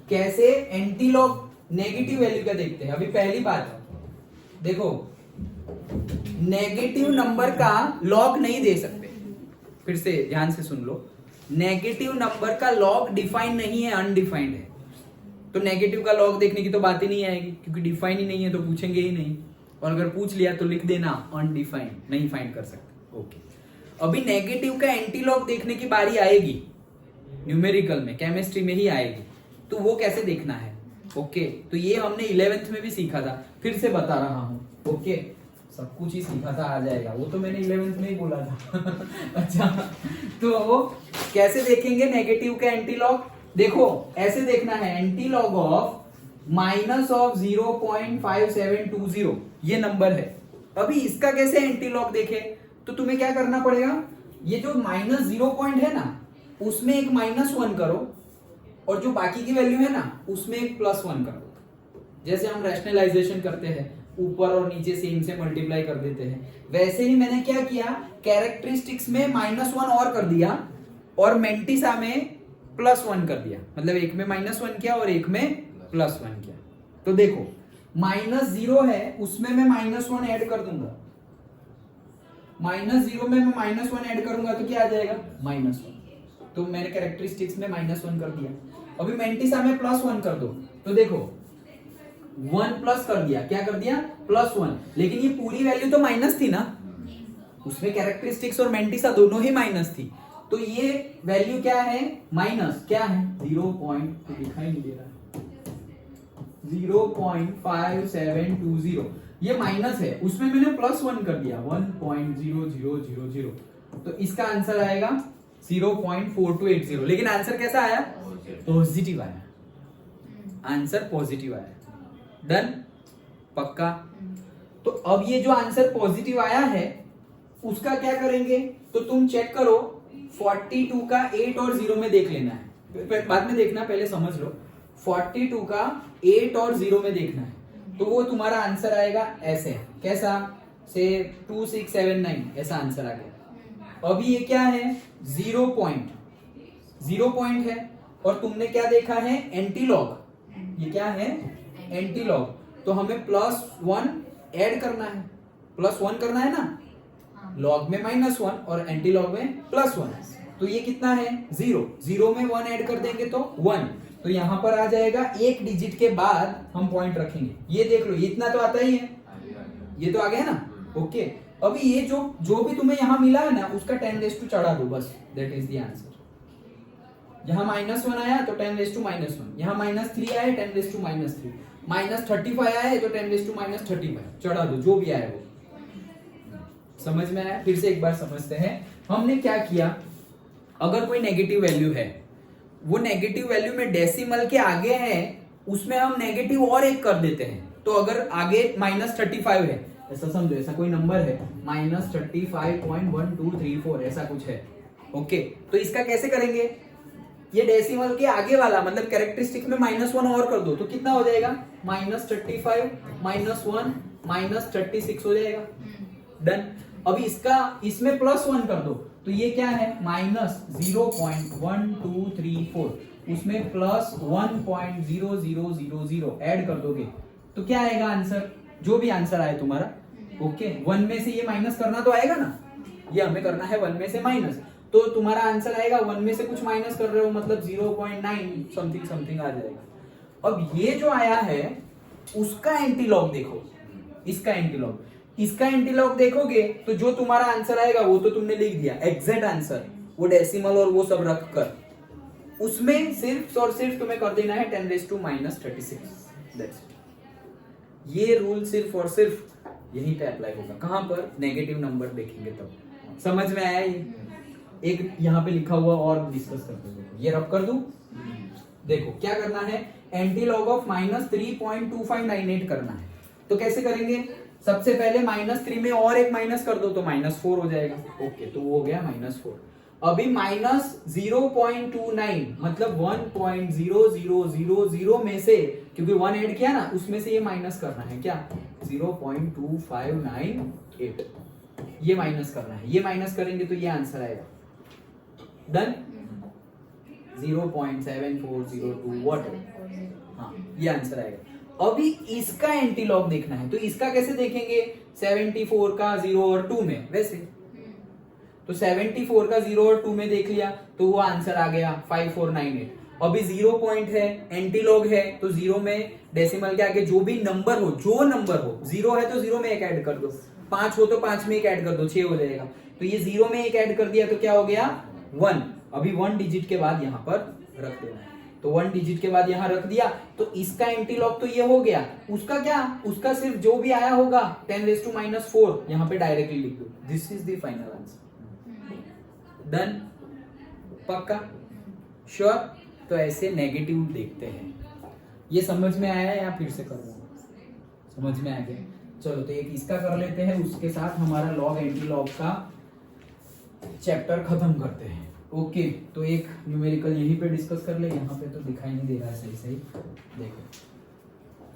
कैसे एंटीलॉग नेगेटिव वैल्यू का देखते हैं। अभी पहली बात देखो, नेगेटिव नंबर का लॉग नहीं दे सकते। फिर से ध्यान से सुन लो, नेगेटिव नंबर का लॉग डिफाइन नहीं है, अनडिफाइंड है। तो नेगेटिव का लॉग देखने की तो बात ही नहीं आएगी, क्योंकि डिफाइन ही नहीं है तो पूछेंगे ही नहीं। और अगर पूछ लिया तो लिख देना अनडिफाइंड, नहीं फाइंड कर सकते। ओके, अभी नेगेटिव का एंटी लॉग देखने की बारी आएगी, न्यूमेरिकल में, केमिस्ट्री में ही आएगी। तो वो कैसे देखना है? ओके, तो ये हमने 11th में भी सीखा था, फिर से बता रहा हूं। ओके, सब कुछ ही सीखा था, आ जाएगा। वो तो मैंने 11th में ही बोला था। अच्छा, तो कैसे देखेंगे नेगेटिव का एंटी लॉग? देखो ऐसे देखना है, anti log of minus of 0.5720 ये नंबर है। अभी इसका कैसे एंटी लॉग देखे? तो तुम्हें क्या करना पड़ेगा, ये जो माइनस 0 पॉइंट है ना, उसमें एक -1 करो, और जो बाकी की वैल्यू है ना, उसमें एक +1 करो। जैसे हम रैशनलाइजेशन करते हैं, ऊपर और नीचे सेम से मल्टीप्लाई कर देते हैं, वैसे ही मैंने क्या किया, कैरेक्टरिस्टिक्स में -1 और कर दिया, और मेंटिसा में +1 कर दिया। मतलब एक में -1 किया और एक में +1 किया। तो देखो -0 है, उसमें मैं -1 ऐड कर दूंगा। -0 में मैं -1 ऐड करूंगा तो क्या आ जाएगा, -1। तो मैंने कैरेक्टरिस्टिक्स में -1 कर दिया। अभी मेंटिसा में +1 कर दो, तो देखो 1 प्लस कर दिया, क्या कर दिया, +1। लेकिन ये पूरी वैल्यू तो माइनस थी ना, उसमें कैरेक्टरिस्टिक्स और मेंटिसा दोनों ही माइनस थी। तो ये वैल्यू क्या है, माइनस क्या है, 0. तो दिखाई नहीं दे रहा, 0.5720 ये माइनस है, उसमें मैंने +1 कर दिया, 1.0000। तो इसका आंसर आएगा 0.4280। लेकिन आंसर कैसा आया, पॉजिटिव आया, आंसर पॉजिटिव आया। डन, पक्का? तो अब ये जो आंसर पॉजिटिव आया है उसका क्या करेंगे, तो तुम चेक करो, 42 का 8 और 0 में देख लेना है, बाद में देखना, पहले समझ लो। 42 का 8 और 0 में देखना है, तो वो तुम्हारा आंसर आएगा ऐसे, कैसा, से 2679 ऐसा आंसर आ गया। अभी ये क्या है, 0 पॉइंट है, और तुमने क्या देखा है, एंटी लॉग। ये क्या है, एंटी लॉग। तो हमें +1 ऐड करना है, +1 करना है ना, लॉग में -1 और एंटी लॉग में +1। तो ये कितना है, 0 में 1 ऐड कर देंगे तो 1। तो यहां पर आ जाएगा, एक डिजिट के बाद हम पॉइंट रखेंगे। ये देख लो, इतना तो आता ही है, ये तो आ गया ना। ओके, अभी ये जो भी तुम्हें यहां मिला है ना, उसका 10 चढ़ा दो, बस, दैट इज द आंसर। यहां -1 आया तो 10 - 1, यहां -3 आया 10 - -3, -35 आया है तो 10 - -35 चढ़ा दो, जो भी आया वो। समझ में आया? फिर से एक बार समझते हैं, हमने क्या किया, अगर कोई नेगेटिव वैल्यू है, वो नेगेटिव वैल्यू में डेसिमल के आगे है, उसमें हम नेगेटिव और एक कर देते हैं। तो अगर आगे -35 है, ऐसा समझो, ऐसा कोई नंबर है, -35.1234 ऐसा कुछ है। ओके, तो इसका कैसे करेंगे, ये डेसिमल के आगे वाला, मतलब कैरेक्टरिस्टिक में -1 और कर दो, तो कितना हो जाएगा, -35 -1 -36 हो जाएगा। डन। अभी इसमें +1 कर दो, तो ये क्या है, -0.1234, उसमें +1.0000 ऐड कर दोगे तो क्या आएगा आंसर, जो भी आंसर आए तुम्हारा। ओके, 1 में से ये माइनस करना तो आएगा ना, ये हमें करना है 1 में से माइनस, तो तुम्हारा आंसर आएगा, 1 में से कुछ माइनस कर रहे हो, मतलब 0.9 समथिंग आ जाएगा। अब ये जो आया है उसका एंटीलॉग देखो, इसका एंटीलॉग देखोगे तो जो तुम्हारा आंसर आएगा वो तो तुमने लिख दिया, एग्जैक्ट आंसर, वो डेसिमल और वो सब रख कर, उसमें सिर्फ और सिर्फ तुम्हें कर देना है 10 - -36। That's it. ये रूल सिर्फ और सिर्फ यहीं पे अप्लाई होगा, कहां पर, नेगेटिव नंबर देखेंगे तब। समझ में आया? ये एक यहाँ पे लिखा हुआ और डिस्कस करते हैं, ये रब कर दूं। देखो क्या करना है, एंटी लॉग ऑफ -3.2598 करना है। तो कैसे करेंगे, सबसे पहले -3 में और एक माइनस कर दो तो -4 हो जाएगा। ओके, तो वो हो गया -4। अभी -0.29 मतलब 1.0000 में से, क्योंकि 1 ऐड किया ना, उसमें से ये माइनस करना है क्या, 0.2598 ये माइनस करना है। ये माइनस करेंगे तो ये आंसर आएगा। डन। 0.7402 व्हाट, हाँ ये आंसर आएगा। अभी इसका एंटीलॉग देखना है, तो इसका कैसे देखेंगे, 74 का 0 और 2 में वैसे, तो 74 का 0 और 2 में देख लिया तो वो आंसर आ गया 5498। अभी 0 पॉइंट है, एंटीलॉग है, तो 0 में डेसिमल के आगे जो भी नंबर हो, 0 है तो 0 में एक ऐड कर दो, 5 हो तो 5 में एक ऐड कर दो, 6 हो जाएगा। तो ये 0 में एक ऐड कर दिया तो क्या हो गया 1। अभी 1 डिजिट के बाद यहाँ पर रख देना है, तो 1 डिजिट के बाद यहाँ रख दिया तो इसका एंटीलॉग तो ये हो गया। उसका क्या, उसका सिर्फ जो भी आया होगा 10⁻⁴ यहाँ पे डायरेक्टली लिख दो। This is the final answer. Done, पक्का, श्योर। तो ऐसे नेगेटिव देखते हैं। ये समझ में आया या फिर से कर रहा हूं, समझ में आ गया। चलो तो एक इसका कर लेते हैं, उसके साथ हमारा लॉग एंटी लॉग का चैप्टर खत्म करते हैं। ओके, तो एक न्यूमेरिकल यहीं पे डिस्कस कर ले। यहाँ पे तो दिखाई नहीं दे रहा है सही सही, देखो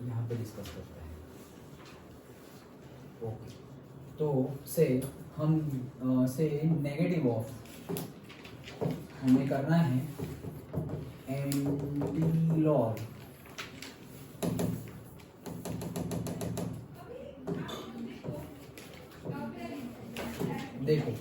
यहाँ पे डिस्कस करते हैं। ओके, तो से हम से नेगेटिव ऑफ हमें करना है एंटी लॉग देखो,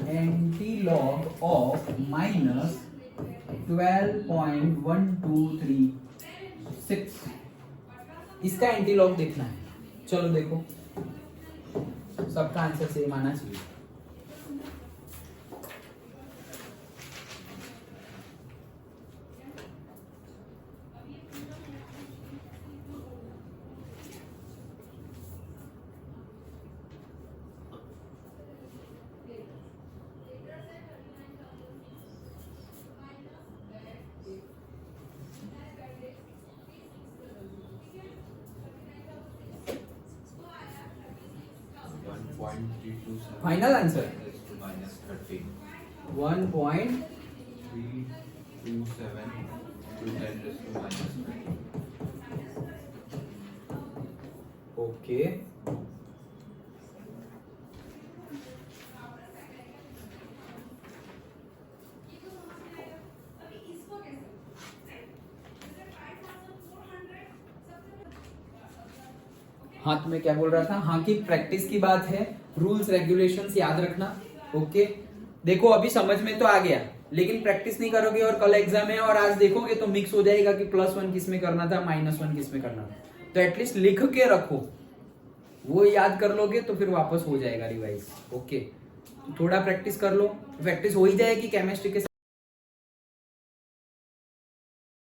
एंटी लॉग ऑफ -12.1236 इसका एंटी लॉग देखना है। चलो देखो, सबका आंसर सेम आना चाहिए। Final answer -13 1.327 okay. हाँ, तो मैं क्या बोल रहा था, हाँ की प्रैक्टिस की बात है, रूल्स रेगुलेशंस याद रखना। ओके, देखो अभी समझ में तो आ गया, लेकिन प्रैक्टिस नहीं करोगे और कल एग्जाम है और आज देखोगे तो मिक्स हो जाएगा कि +1 किस में करना था, -1 किस में करना था। तो एटलीस्ट लिख के रखो, वो याद कर लोगे तो फिर वापस हो जाएगा रिवाइज। ओके, तो थोड़ा प्रैक्टिस कर लो, प्रैक्टिस हो ही जाएगी केमिस्ट्री के